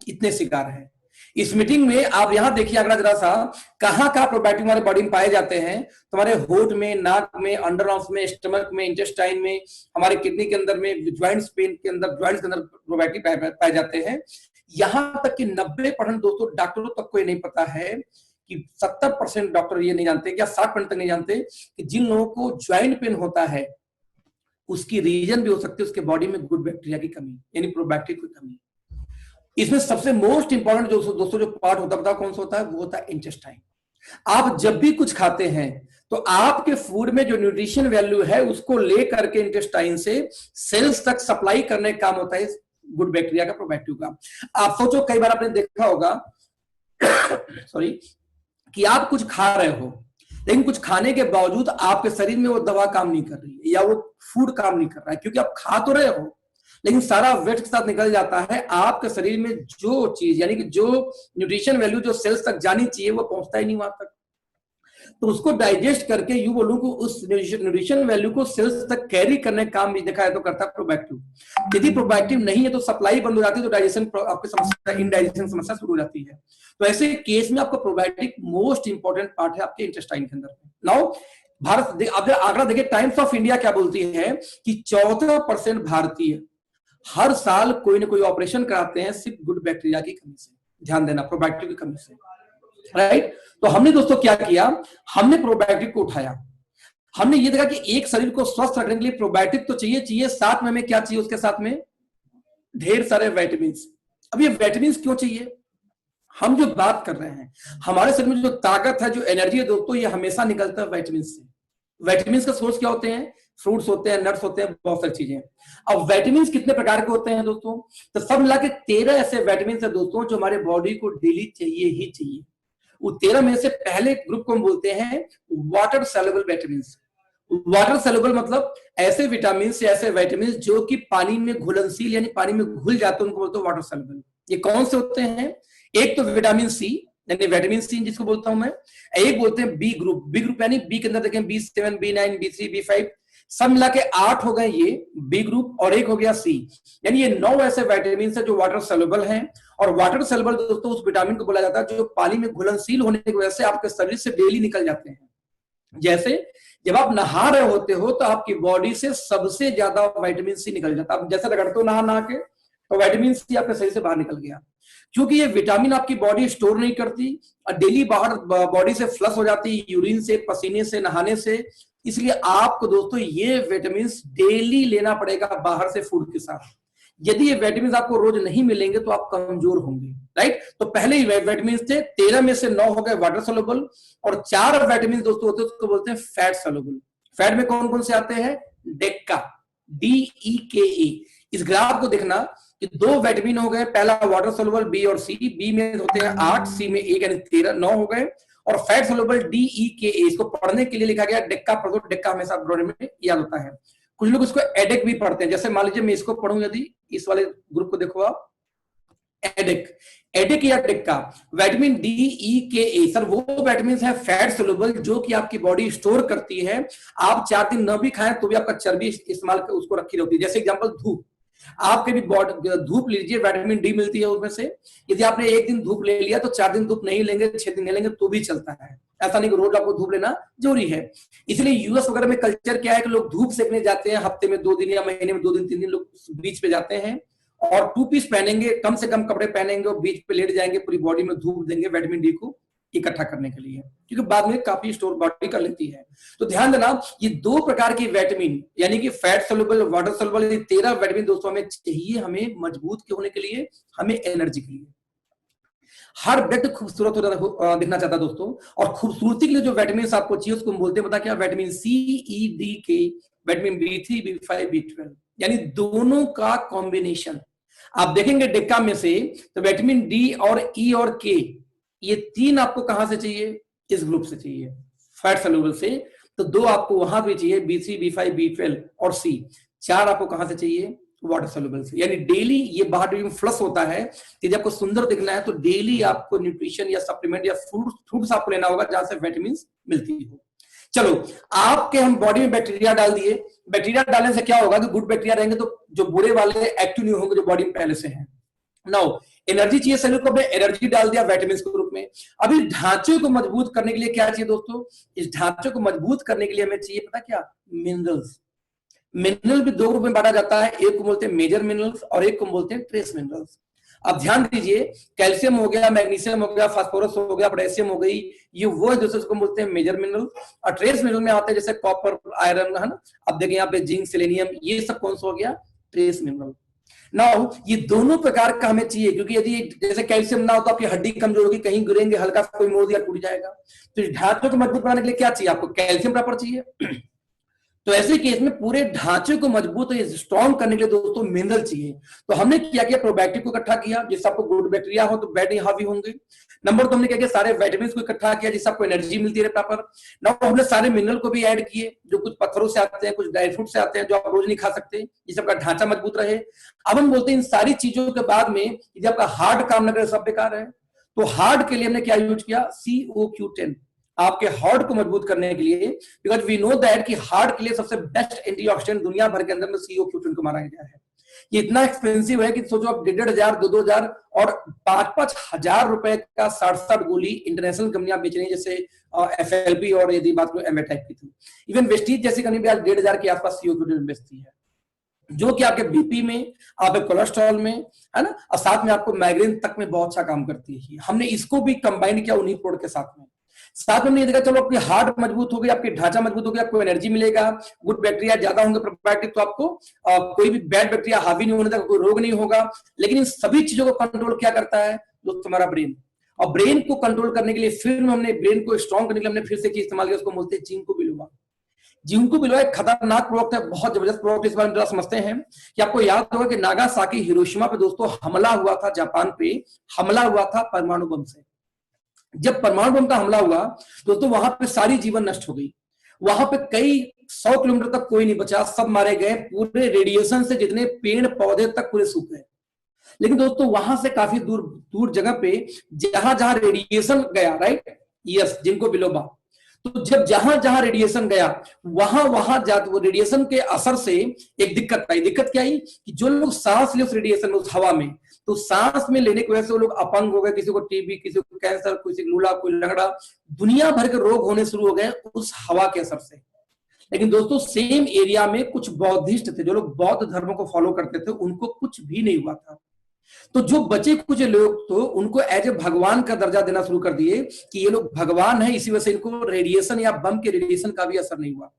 इतने शिकार हैं। इस मीटिंग में आप यहां देखिए आंकड़ा जरा सा, कहां कहां प्रोबैक्टिव हमारे बॉडी में पाए जाते हैं, तुम्हारे होठ में, नाक में, अंडर आर्म्स में, स्टमक में, इंटेस्टाइन में, हमारे किडनी के अंदर में, ज्वाइंट्स पेन के अंदर, ज्वाइंट्स के अंदर प्रोबैक्टिव पाए जाते हैं। यहां तक कि 90% दोस्तों डॉक्टरों तक को ये नहीं पता है कि 70% डॉक्टर ये नहीं जानते, क्या 60% तक नहीं जानते कि जिन लोगों को ज्वाइंट पेन होता है उसकी रीजन भी हो सकती है उसके बॉडी में गुड बैक्टीरिया की कमी, यानी प्रोबैक्टिव की कमी। इसमें सबसे मोस्ट इंपॉर्टेंट जो दोस्तों जो पार्ट होता है, बताओ कौन सा होता है, वो होता है इंटेस्टाइन। आप जब भी कुछ खाते हैं तो आपके फूड में जो न्यूट्रिशन वैल्यू है उसको लेकर के इंटेस्टाइन से सेल्स तक सप्लाई करने का काम होता है गुड बैक्टीरिया का, प्रोबैक्टिव का। आप सोचो कई बार आपने देखा होगा सॉरी, कि आप कुछ खा रहे हो लेकिन कुछ खाने के बावजूद आपके शरीर में वो दवा काम नहीं कर रही है या वो फूड काम नहीं कर रहा है, क्योंकि आप खा तो रहे हो लेकिन सारा वेस्ट के साथ निकल जाता है। आपके शरीर में जो चीज यानी कि जो न्यूट्रिशन वैल्यू जो सेल्स तक जानी चाहिए वो पहुंचता ही नहीं वहां तक। तो उसको डाइजेस्ट करके यूं बोलूं कि उस न्यूट्रिशन वैल्यू को सेल्स तक कैरी करने का काम भी देखा है तो करता है प्रोबैक्टिव। यदि प्रोबैक्टिव नहीं है तो सप्लाई बंद हो जाती है, तो डाइजेशन आपकी समस्या, इनडाइजेशन समस्या शुरू हो जाती है। तो ऐसे केस में आपका प्रोबैक्टिव मोस्ट इंपॉर्टेंट पार्ट है आपके इंटेस्टाइन के अंदर। नाउ भारत, अब आंकड़ा देखिए, टाइम्स ऑफ इंडिया क्या बोलती है कि 14% भारतीय हर साल कोई ना कोई ऑपरेशन कराते हैं सिर्फ गुड बैक्टीरिया की कमी से। ध्यान देना, प्रोबैक्टिव की कमी से, राइट। तो हमने दोस्तों क्या किया, हमने प्रोबैक्टिव को उठाया। हमने ये देखा कि एक शरीर को स्वस्थ रखने के लिए प्रोबैक्टिव तो चाहिए, साथ में हमें क्या चाहिए, उसके साथ में ढेर सारे विटामिन। अब ये विटामिन क्यों चाहिए, हम जो बात कर रहे हैं हमारे शरीर में जो ताकत है, जो एनर्जी है दोस्तों, ये हमेशा निकलता है विटामिन से। विटामिन का सोर्स क्या होते हैं, फ्रूट्स होते हैं, नट्स होते हैं, बहुत सारी चीजें। अब विटामिन कितने प्रकार के होते हैं दोस्तों, तो सब मिला के 13 ऐसे विटामिन है दोस्तों जो हमारे बॉडी को डेली चाहिए ही चाहिए। वो 13 में से पहले ग्रुप को हम बोलते हैं water soluble vitamin. Water soluble मतलब ऐसे विटामिन से ऐसे विटामिन जो कि पानी में घुलनशील यानी पानी में घुल जाते हैं, उनको बोलते हैं वाटर सॉल्युबल। ये कौन से होते हैं, एक तो विटामिन सी यानी विटामिन सी जिसको बोलता हूं मैं, एक बोलते हैं बी ग्रुप। बी ग्रुप यानी बी के अंदर देखें B7, B9, B3, B5, सब मिला के 8 हो गए ये बी ग्रुप, और एक हो गया सी। यानी ये 9 ऐसे विटामिन है जो वाटर सॉल्युबल हैं। और वाटर सॉल्युबल दोस्तों उस विटामिन को बोला जाता है जो पानी में घुलनशील होने की वजह से आपके शरीर से डेली निकल जाते हैं। जैसे जब आप नहा रहे होते हो तो आपकी बॉडी से सबसे ज्यादा विटामिन सी निकल जाता है। आप जैसे रगड़ते हो नहा के तो विटामिन सी आपके शरीर से बाहर निकल गया, क्योंकि ये विटामिन आपकी बॉडी स्टोर नहीं करती और डेली बाहर बॉडी से फ्लश हो जाती है, यूरिन से, पसीने से, नहाने से। इसलिए आपको दोस्तों ये विटामिन डेली लेना पड़ेगा बाहर से फूड के साथ। यदि ये विटामिन आपको रोज नहीं मिलेंगे तो आप कमजोर होंगे, राइट। तो पहले ही विटामिन थे 13 में से 9 हो गए वाटर सोल्यूबल, और 4 विटामिन दोस्तों होते हैं उसको बोलते हैं फैट सोल्यूबल। फैट में कौन कौन से आते हैं? डेक्का, DEKA। इस ग्राफ को देखना कि 2 विटामिन हो गए, पहला वाटर सोल्यूबल बी और सी, बी में होते हैं 8, सी में 1, यानी 13, 9 हो गए। और फैट सोल्यूबल DEKA, इसको पढ़ने के लिए लिखा गया डेक्का पढ़ो, डेक्का हमेशा ब्रॉड में याद होता है। कुछ लोग इसको एडेक भी पढ़ते हैं, जैसे मान लीजिए मैं इसको पढ़ूं, यदि इस वाले ग्रुप को देखो आप, एडेक या डेक्का, विटामिन DEKA सर वो विटामिन है फैट सोल्यूबल जो कि आपकी बॉडी स्टोर करती है। आप 4 दिन न भी खाएं तो भी आपका चर्बी इस्तेमाल उसको रखी रहती है। जैसे एग्जांपल धूप, आप कभी धूप लीजिए, विटामिन डी मिलती है उसमें से। यदि आपने 1 दिन धूप ले लिया तो 4 दिन धूप नहीं लेंगे, 6 दिन नहीं लेंगे तो भी चलता है। ऐसा नहीं कि रोज आपको धूप लेना जरूरी है। इसलिए यूएस वगैरह में कल्चर क्या है कि लोग धूप सेकने जाते हैं, हफ्ते में 2 दिन या महीने में 2 दिन 3 दिन लोग बीच पे जाते हैं और 2 पीस पहनेंगे, कम से कम कपड़े पहनेंगे और बीच पे लेट जाएंगे, पूरी बॉडी में धूप देंगे विटामिन डी को इकट्ठा करने के लिए, क्योंकि बाद में काफी स्टोर बॉडी कर लेती है। तो ध्यान देना, ये 2 प्रकार की विटामिन यानी कि फैट सोल्यूबल, वाटर सोल्यूबल, ये 13 विटामिन दोस्तों हमें चाहिए, हमें मजबूत होने के लिए, हमें एनर्जी के लिए। हर व्यक्ति खूबसूरत दिखना चाहता है दोस्तों, और खूबसूरती के लिए जो विटामिन आपको चाहिए उसको बोलते हैं पता क्या? Vitamin CEDK, vitamin B3, B5, B12, यानी दोनों का कॉम्बिनेशन। आप देखेंगे डेक्का में से तो विटामिन डी और ई और के, ये 3 आपको कहां से चाहिए? इस ग्रुप से चाहिए, फैट सोल्यूबल से। तो 2 आपको वहां भी चाहिए, B3, B5, B12 और C। 4 आपको कहां से चाहिए? वाटर सोल्यूबल से। यानी डेली ये बाहर में फ्लश होता है कि जब आपको सुंदर दिखना है तो डेली आपको न्यूट्रिशन या सप्लीमेंट या फ्रूट्स आपको लेना होगा जहां से विटामिन मिलती हो। चलो, आपके हम बॉडी में बैक्टीरिया डाल दिए, बैक्टीरिया डालने से क्या होगा कि गुड बैक्टीरिया रहेंगे तो जो बुरे वाले एक्टिव नहीं होंगे जो बॉडी में पहले से हैं। नाउ एनर्जी चाहिए शरीर को, एनर्जी डाल दिया विटामिन के रूप में। अभी ढांचे को मजबूत करने के लिए क्या चाहिए दोस्तों? इस ढांचे को मजबूत करने के लिए हमें चाहिए पता क्या? मिनरल्स। मिनरल भी 2 ग्रुप में बांटा जाता है, एक को बोलते हैं मेजर मिनरल्स और एक को बोलते हैं ट्रेस मिनरल्स। अब ध्यान दीजिए, कैल्शियम हो गया, मैग्नीशियम हो गया, फास्फोरस हो गया, पोटेशियम हो गई, ये वो है जो इसको बोलते हैं मेजर मिनरल। और ट्रेस मिनरल में आते हैं जैसे कॉपर, आयरन, है ना। अब देखिए यहाँ पे जिंक, सेलेनियम, ये सब कौन सा हो गया? Trace mineral. नाउ ये दोनों प्रकार का हमें चाहिए, क्योंकि यदि जैसे कैल्शियम ना हो तो आपकी हड्डी कमजोर होगी, कहीं गिरेंगे, हल्का कोई मोड़ दिया टूट जाएगा। तो इस ढांचे को मजबूत बनाने के लिए क्या चाहिए आपको? कैल्शियम प्रॉपर चाहिए। तो ऐसे केस में पूरे ढांचे को मजबूत और स्ट्रॉन्ग करने के लिए दोस्तों मिनरल चाहिए। तो हमने क्या किया? प्रोबायोटिक को इकट्ठा किया जिससे आपको गुड बैक्टीरिया हो तो बैड हावी होंगे। नंबर 2 हमने क्या किया? सारे विटामिन को इकट्ठा किया जिससे आपको एनर्जी मिलती है प्रॉपर। नंबर हमने सारे मिनरल को भी ऐड किए जो कुछ पत्थरों से आते हैं, कुछ ड्राई फ्रूट से आते हैं जो आप रोज नहीं खा सकते, जिससे आपका ढांचा मजबूत रहे। अब हम बोलते हैं इन सारी चीजों के बाद में यदि आपका हार्ट काम न करे सब बेकार है। तो हार्ट के लिए हमने क्या यूज किया? COQ10, आपके हार्ट को मजबूत करने के लिए। बिकॉज वी नो दैट कि हार्ट के लिए सबसे बेस्ट एंटीऑक्सीडेंट दुनिया भर के अंदर में COQ10 को माना गया है। ये इतना एक्सपेंसिव है कि सोचो आप 1,500, 2,000 और 5-5 हजार रुपए का 60 गोली इंटरनेशनल कंपनियां बेच रही है, जैसे FLP और यदि बात करो एमेटाइप की थी। इवन वेस्टीज जैसी कंपनी भी आज 1,500 के आसपास COQ10 बेचती है, जो कि आपके बीपी में, आपके कोलेस्ट्रॉल में, है ना, और साथ में आपको माइग्रेन तक में बहुत अच्छा काम करती है। हमने इसको भी कंबाइन किया उन्हीं प्रोडक्ट के साथ में। हमने ये देखा चलो आपकी हार्ट मजबूत हो गई, आपकी ढांचा मजबूत हो गया, आपको एनर्जी मिलेगा, गुड बैक्टीरिया ज्यादा होंगे प्रोबायोटिक, तो आपको कोई भी बैड बैक्टीरिया हावी नहीं होने देगा, कोई रोग नहीं होगा। लेकिन इन सभी चीजों को कंट्रोल क्या करता है दोस्तों? तुम्हारा ब्रेन। और ब्रेन को कंट्रोल करने के लिए फिर हमने ब्रेन को स्ट्रॉन्ग करने के लिए हमने फिर से चीज इस्तेमाल किया, उसको बोलते हैं जिंको बिलोबा। जिंको बिलोबा एक खतरनाक प्रोडक्ट है, बहुत जबरदस्त प्रोडक्ट। इस बारे में समझते हैं कि आपको याद होगा कि नागासाकी, हिरोशिमा पे दोस्तों हमला हुआ था, जापान पे हमला हुआ था परमाणु बम से। जब परमाणु बम का हमला हुआ दोस्तों वहां पे सारी जीवन नष्ट हो गई, वहां पे कई 100 किलोमीटर तक कोई नहीं बचा, सब मारे गए, पूरे रेडिएशन से जितने पेड़ पौधे तक पूरे सूख गए। लेकिन दोस्तों वहां से काफी दूर दूर जगह पे जहां जहां रेडिएशन गया, राइट, यस, जिनको बिलोबा, तो जब जहां जहां रेडिएशन गया वहां वहां वो रेडिएशन के असर से एक दिक्कत आई। दिक्कत क्या आई कि जो लोग सांस ले उस रेडिएशन में, उस हवा में, तो सांस में लेने की वजह से वो लोग अपंग हो गए, किसी को टीबी, किसी को कैंसर, किसी को लूला, कोई लंगड़ा, दुनिया भर के रोग होने शुरू हो गए उस हवा के असर से। लेकिन दोस्तों सेम एरिया में कुछ बौद्धिस्ट थे, जो लोग बौद्ध धर्म को फॉलो करते थे, उनको कुछ भी नहीं हुआ था। तो जो बचे कुछ लोग तो उनको एज ए भगवान का दर्जा देना शुरू कर दिए कि ये लोग भगवान है, इसी वजह से इनको रेडिएशन या बम के रेडिएशन का भी असर नहीं हुआ।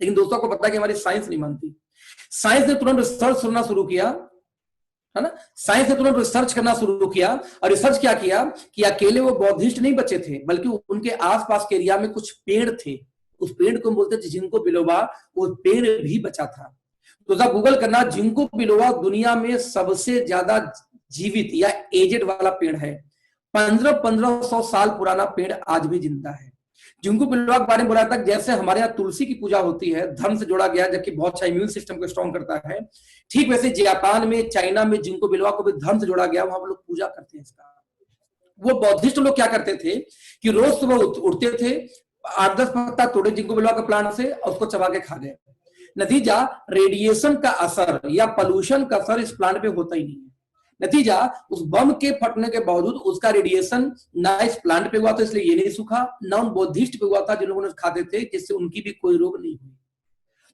लेकिन दोस्तों को पता है कि हमारी साइंस नहीं मानती। साइंस ने तुरंत रिसर्च करना शुरू किया, है ना, साइंस ने तुरंत रिसर्च करना शुरू किया। और रिसर्च क्या किया कि अकेले वो बौद्धिस्ट नहीं बचे थे, बल्कि उनके आसपास के एरिया में कुछ पेड़ थे, उस पेड़ को बोलते थे जिंको बिलोबा, वो पेड़ भी बचा था। तो जब गूगल करना, जिंको बिलोबा दुनिया में सबसे ज्यादा जीवित या एजेड वाला पेड़ है। 1500 साल पुराना पेड़ आज भी जिंदा है। जिंको बिलोबा के बारे में बोला था जैसे हमारे यहाँ तुलसी की पूजा होती है, धर्म से जोड़ा गया, जबकि बहुत अच्छा इम्यून सिस्टम को स्ट्रॉन्ग करता है, ठीक वैसे जापान में, चाइना में जिंको बिलोबा को भी धर्म से जोड़ा गया, वहां लोग पूजा करते हैं इसका। वो बौद्धिस्ट लोग क्या करते थे कि रोज सुबह उठते थे, 8-10 पत्ता तोड़े जिंको बिलोबा के प्लांट से और उसको चबा के खा गए। नतीजा, रेडिएशन का असर या पोल्यूशन का असर इस प्लांट पे होता ही नहीं है। नतीजा, उस बम के फटने के बावजूद उसका रेडिएशन ना इस प्लांट पे हुआ, तो इसलिए ये नहीं सूखा, ना उन बौद्धिस्ट पे हुआ था जिन लोगों ने खाते थे, जिससे उनकी भी कोई रोग नहीं हुई।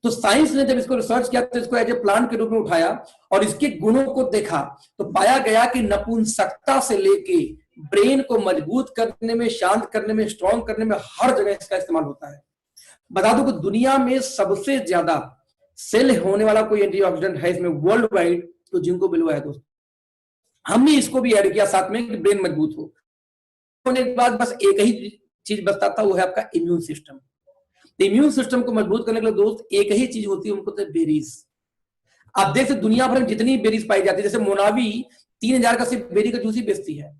तो साइंस ने जब इसको रिसर्च किया तो इसको एज ए प्लांट के रूप में उठाया और इसके गुणों को देखा, तो पाया गया कि नपुंसकता से लेके ब्रेन को मजबूत करने में, शांत करने में, स्ट्रॉन्ग करने में, हर जगह इसका इस्तेमाल होता है। बता दो कि दुनिया में सबसे ज्यादा सेल होने वाला कोई एंटीऑक्सीडेंट है इसमें वर्ल्ड वाइड, तो जिंको बिलोबा है दोस्तों। हमने इसको भी ऐड किया साथ में कि ब्रेन मजबूत हो। होने के बाद बस एक ही चीज बचता था, वो है आपका इम्यून सिस्टम। इम्यून सिस्टम को मजबूत करने के लिए दोस्त एक ही चीज होती है, उनको तो बेरीज। आप देख सकते दुनिया भर में जितनी बेरीज पाई जाती है, जैसे मोनावी 3000 का सिर्फ बेरी का जूस ही बेचती है।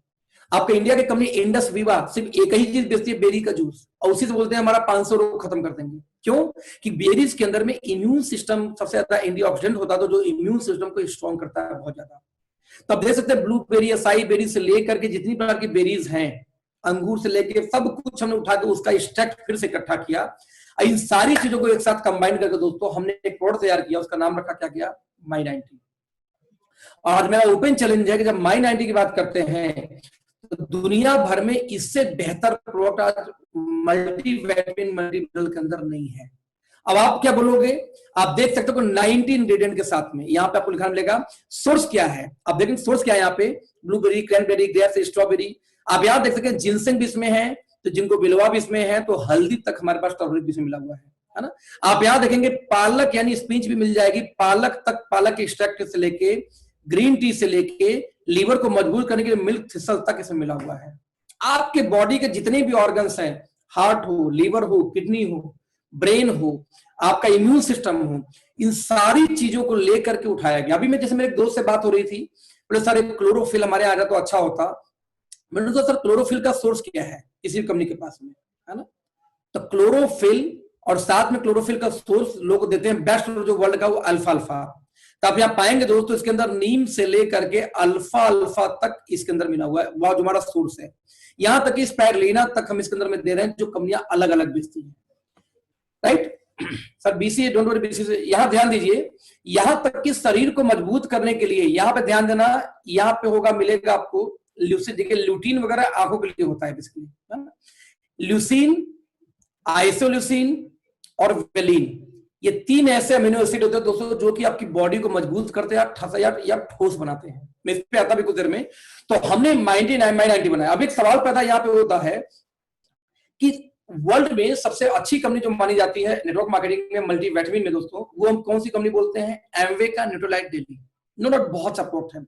आपका इंडिया की कंपनी इंडस विवा सिर्फ एक ही चीज बेचती है, बेरी का जूस, और उसी से बोलते हैं हमारा 500 रोग खत्म कर देंगे। क्यों? कि बेरीज के अंदर में इम्यून सिस्टम सबसे ज्यादा एंटीऑक्सीडेंट होता है, तो जो इम्यून सिस्टम को स्ट्रॉन्ग करता है बहुत ज्यादा। तो आप देख सकते हैं ब्लूबेरी, असाई बेरी से लेकर के जितनी प्रकार की बेरीज हैं, अंगूर से लेकर सब कुछ हमने उठा के उसका स्टैक फिर से इकट्ठा किया। इन सारी चीजों को एक साथ कंबाइन करके दोस्तों हमने एक प्रोडक्ट तैयार किया, उसका नाम रखा क्या किया? माई90। और मेरा ओपन चैलेंज है कि जब माई90 की बात करते हैं तो दुनिया भर में इससे बेहतर प्रोडक्ट आज मल्टीविटामिन मल्टीमिनरल के अंदर नहीं है। अब आप क्या बोलोगे? आप देख सकते हो 90 इंग्रेडिएंट के साथ में यहाँ पे आपको लिखा मिलेगा सोर्स क्या है। आप देखेंगे सोर्स क्या है यहाँ पे, ब्लूबेरी, क्रैनबेरी, ग्रेप्स, स्ट्रॉबेरी। आप यहाँ देख सकते हैं जिनसेंग भी इसमें है, तो जिनको बिलवा भी इसमें है, तो हल्दी तक हमारे पास टर्मरिक भी इसमें मिला हुआ है ना। आप यहाँ देखेंगे पालक यानी स्पिंच भी मिल जाएगी, पालक तक, पालक के एक्सट्रैक्ट से लेके ग्रीन टी से लेके लीवर को मजबूत करने के लिए मिल्क थिसल तक इसमें मिला हुआ है। आपके बॉडी के जितने भी ऑर्गन्स हैं, हार्ट हो, लीवर हो, किडनी हो, ब्रेन हो, आपका इम्यून सिस्टम हो, इन सारी चीजों को लेकर के उठाया गया। अभी मैं जैसे मेरे दोस्त से बात हो रही थी, बोले सर क्लोरोफिल हमारे आ जाए तो अच्छा होता। मैंने कहा सर क्लोरोफिल का सोर्स क्या है किसी भी कंपनी के पास में, है ना। तो क्लोरोफिल और साथ में क्लोरोफिल का सोर्स लोग देते हैं बेस्ट जो वर्ल्ड का, वो अल्फा अल्फा। तो आप यहाँ पाएंगे दोस्तों इसके अंदर नीम से लेकर के अल्फा अल्फा तक इसके अंदर मिला हुआ है, वह जो हमारा सोर्स है। यहां तक कि स्पाइरुलिना तक हम इसके अंदर में दे रहे हैं, जो कंपनियां अलग अलग बेचती हैं, right. Sir BCA don't worry BCA, यहां ध्यान दीजिए, यहां तक कि शरीर को मजबूत करने के लिए यहां पे ध्यान देना, यहां पे होगा मिलेगा आपको ल्यूसिन, देखिए ल्यूटीन वगैरह आंखों के लिए होता है बेसिकली, ल्यूसीन, आइसोल्यूसिन और वेलिन, ये 3 ऐसे अमीनो एसिड होते हैं दोस्तों जो कि आपकी बॉडी को मजबूत करते हैं या ठोस बनाते हैं। मैं इस पे आता भी कुछ देर में। तो हमने माई90 बनाया। अब एक सवाल पैदा यहाँ पे होता है कि वर्ल्ड में सबसे अच्छी कंपनी जो मानी जाती है नेटवर्क मार्केटिंग में, मल्टीविटामिन में दोस्तों, वो हम कौन सी कंपनी बोलते हैं? एमवे का न्यूट्रोलाइट डेली। नो डाउट बहुत सपोर्ट है।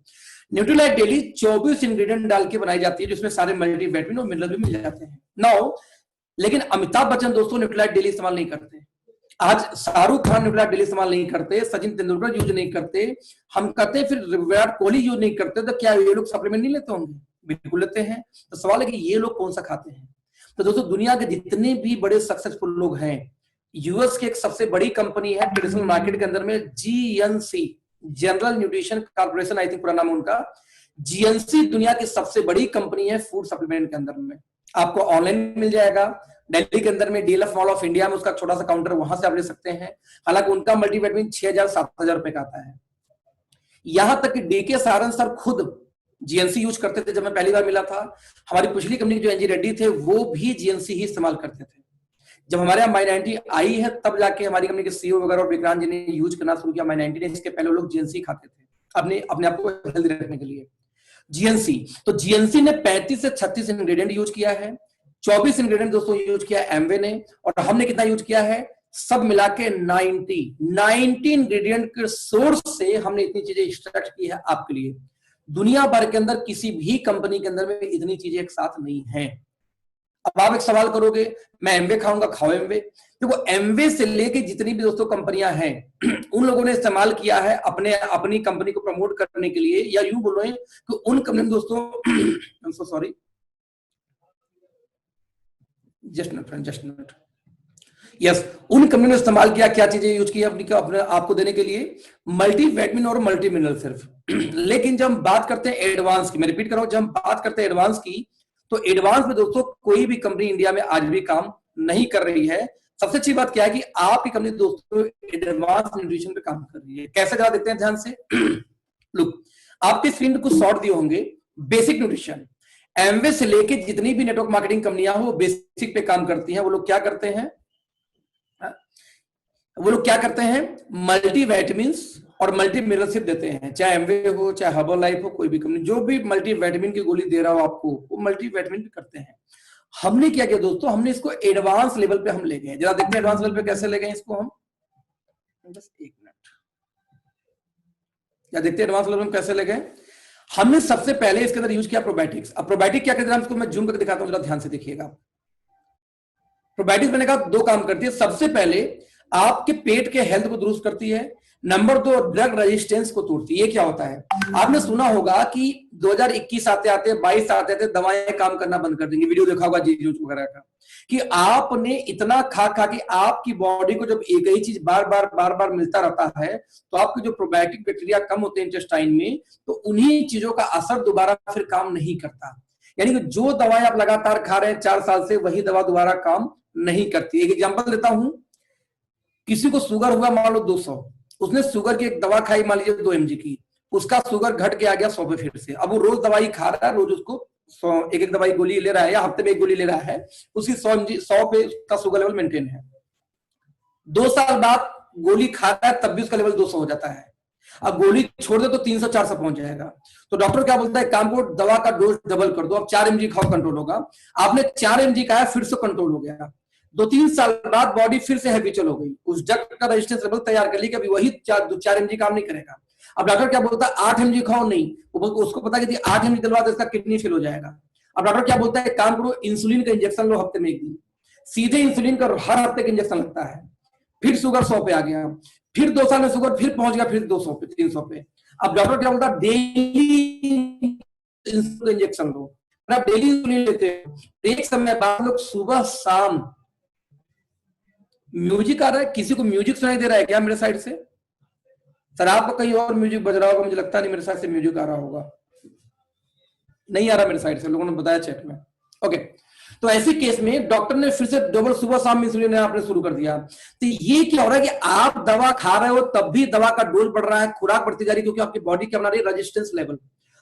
न्यूट्रोलाइट डेली 24 इंग्रेडिएंट डाल के बनाई जाती है, जिसमें सारे मल्टीविटामिन और मिनरल भी मिल जाते हैं। नाउ लेकिन अमिताभ बच्चन दोस्तों न्यूट्रोलाइट डेली इस्तेमाल नहीं करते, आज शाहरुख खान न्यूट्रोलाइट डेली इस्तेमाल नहीं करते, सचिन तेंदुलकर यूज नहीं करते, हम करते, फिर विराट कोहली यूज नहीं करते, तो क्या ये लोग सप्लीमेंट नहीं लेते होंगे? बिल्कुल लेते हैं। तो सवाल है कि ये लोग कौन सा खाते हैं? तो दोस्तों दुनिया के जितने भी बड़े सक्सेसफुल लोग हैं, यूएस की एक सबसे बड़ी कंपनी है ट्रेडिशनल मार्केट के अंदर में, GNC, general nutrition corporation, I think पूरा नाम उनका। जीएनसी दुनिया की सबसे बड़ी कंपनी है फूड सप्लीमेंट के अंदर में। आपको ऑनलाइन मिल जाएगा, दिल्ली के अंदर में डीएलएफ मॉल ऑफ इंडिया में उसका छोटा सा काउंटर, वहां से आप ले सकते हैं। हालांकि उनका मल्टीविटामिन 6000-7000 रुपए का आता है। यहां तक कि डीके सारन सर खुद जीएनसी यूज करते थे। जब मैं पहली बार मिला था, हमारी पिछली कंपनी जो एनजी रेड्डी थे वो भी जीएनसी ही इस्तेमाल करते थे। जब हमारे यहाँ My90 आई है तब जाके हमारी कंपनी के सीईओ वगैरह और विक्रांत जी ने यूज करना शुरू किया My90 ने। इसके पहले लोग जीएनसी खाते थे अपने अपने आप को हेल्दी रखने के लिए। जीएनसी, तो जीएनसी ने 35 से 36 इंग्रेडिएंट यूज किया है, 24 इंग्रेडिएंट दोस्तों यूज किया एमवे ने, और हमने कितना यूज किया है, सब मिला के 90 इंग्रेडिएंट के सोर्स से हमने इतनी चीजें एक्सट्रैक्ट की है आपके लिए। दुनिया भर के अंदर किसी भी कंपनी के अंदर में इतनी चीजें एक साथ नहीं है। अब आप एक सवाल करोगे, मैं एमवे खाऊंगा, खाओ एमवे। देखो एमवे से लेके जितनी भी दोस्तों कंपनियां हैं उन लोगों ने इस्तेमाल किया है अपनी कंपनी को प्रमोट करने के लिए, या यूं बोलो कि उन कंपनी दोस्तों सॉरी, जस्ट मिनट, यस, उन कंपनी ने इस्तेमाल किया, क्या चीजें यूज की अपने आपको देने के लिए, मल्टीविटामिन और मल्टी मिनरल सिर्फ। लेकिन जब हम बात करते हैं एडवांस की, मैं रिपीट कर रहा हूं, जब हम बात करते हैं एडवांस की, तो एडवांस में दोस्तों कोई भी कंपनी इंडिया में आज भी काम नहीं कर रही है। सबसे अच्छी बात क्या है कि आपकी कंपनी दोस्तों एडवांस न्यूट्रिशन पे काम कर रही है। कैसे जरा देखते हैं ध्यान से। लुक, आपके स्क्रीन पे कुछ शॉर्ट दिए होंगे, बेसिक न्यूट्रिशन। एमवे से लेके जितनी भी नेटवर्क मार्केटिंग कंपनियां हो वो बेसिक पे काम करती हैं। वो लोग क्या करते हैं, मल्टीविटामिन्स और मल्टी मिनरल देते हैं, चाहे एमवे हो चाहे हर्बल लाइफ हो, कोई भी कंपनी जो भी मल्टीविटामिन की गोली दे रहा हो आपको, वो मल्टीविटामिन भी करते हैं। हमने क्या किया दोस्तों, हमने इसको एडवांस लेवल पे हम ले गए। जरा देखते हैं एडवांस लेवल पे कैसे ले गए इसको हम, बस एक मिनट, या देखते हैं एडवांस लेवल में कैसे ले गए। हमने सबसे पहले इसके अंदर यूज किया प्रोबायोटिक्स। अब प्रोबायोटिक क्या करते हैं, इसको मैं जूम करके दिखाता हूं, जरा ध्यान से देखिएगा। प्रोबायोटिक्स मैंने कहा दो काम करती है। सबसे पहले आपके पेट के हेल्थ को दुरुस्त करती है, नंबर 2 ड्रग रेजिस्टेंस को तोड़ती है। ये क्या होता है, आपने सुना होगा कि 2021 आते आते 22 आते थे दवाएं काम करना बंद कर देंगी, वीडियो देखा होगा जी जूस वगैरह का, कि आपने इतना खा खा के आपकी बॉडी को जब एक ही चीज बार बार मिलता रहता है तो आपके जो प्रोबायोटिक बैक्टीरिया कम होते हैं इंटेस्टाइन में, तो उन्हीं चीजों का असर दोबारा फिर काम नहीं करता। यानी कि जो दवाएं आप लगातार खा रहे हैं 4 साल से, वही दवा दोबारा काम नहीं करती। एक एग्जांपल देता हूं, किसी को शुगर हुआ मान लो 200, उसने शुगर की एक दवा खाई मान लीजिए 2 mg की, उसका शुगर घट के आ गया 100 पे फिर से। अब वो रोज दवाई खा रहा है, रोज उसको एक दवाई गोली ले रहा है या हफ्ते में एक गोली ले रहा है, उसकी 100 पे उसका शुगर लेवल मेंटेन है। 2 साल बाद गोली खाता है तब भी उसका लेवल 200 हो जाता है। अब गोली छोड़ दे तो 300-400 पहुंच जाएगा। तो डॉक्टर क्या बोलता है, काम को दवा का डोज डबल कर दो, अब 4 mg खाओ, कंट्रोल होगा। आपने 4 mg खाया, फिर से कंट्रोल हो गया। 2-3 साल बाद बॉडी फिर से हैबिचुअल हो गई, उस ड्रग का रेजिस्टेंस लेवल तैयार कर ली, कभी वही 4 mg काम नहीं करेगा। अब डॉक्टर क्या बोलता है, 8 mg खाओ, नहीं, उसको पता है कि 8 mg के बाद इसका किडनी फेल हो जाएगा। अब डॉक्टर क्या बोलता है, काम करो, इंसुलिन का इंजेक्शन लो हफ्ते में 1 दिन, सीधे इंसुलिन का हर हफ्ते का इंजेक्शन लगता है। फिर शुगर 100 पे आ गया, फिर 2 साल में शुगर फिर पहुंच गया, फिर 200 पे, 300 पे। अब डॉक्टर क्या बोलता है, डेली इंसुलिन इंजेक्शन लो। आप डेली इंसुलिन लेते हो, एक समय बाद लोग सुबह शाम, म्यूजिक आ रहा है, किसी को म्यूजिक सुनाई दे रहा है क्या मेरे साइड से? सर आपको कहीं और म्यूजिक बज रहा होगा, मुझे लगता नहीं मेरे साइड से म्यूजिक आ रहा होगा, नहीं आ रहा मेरे साइड से, लोगों ने बताया चैट में। ओके, तो ऐसे केस में डॉक्टर ने फिर से डबल सुबह शाम इंसुलिन आपने शुरू कर दिया। तो ये क्या हो रहा है कि आप दवा खा रहे हो तब भी दवा का डोज बढ़ रहा है, खुराक बढ़ती जा रही है, क्योंकि आपकी बॉडी क्या बना रही है, रेजिस्टेंस लेवल।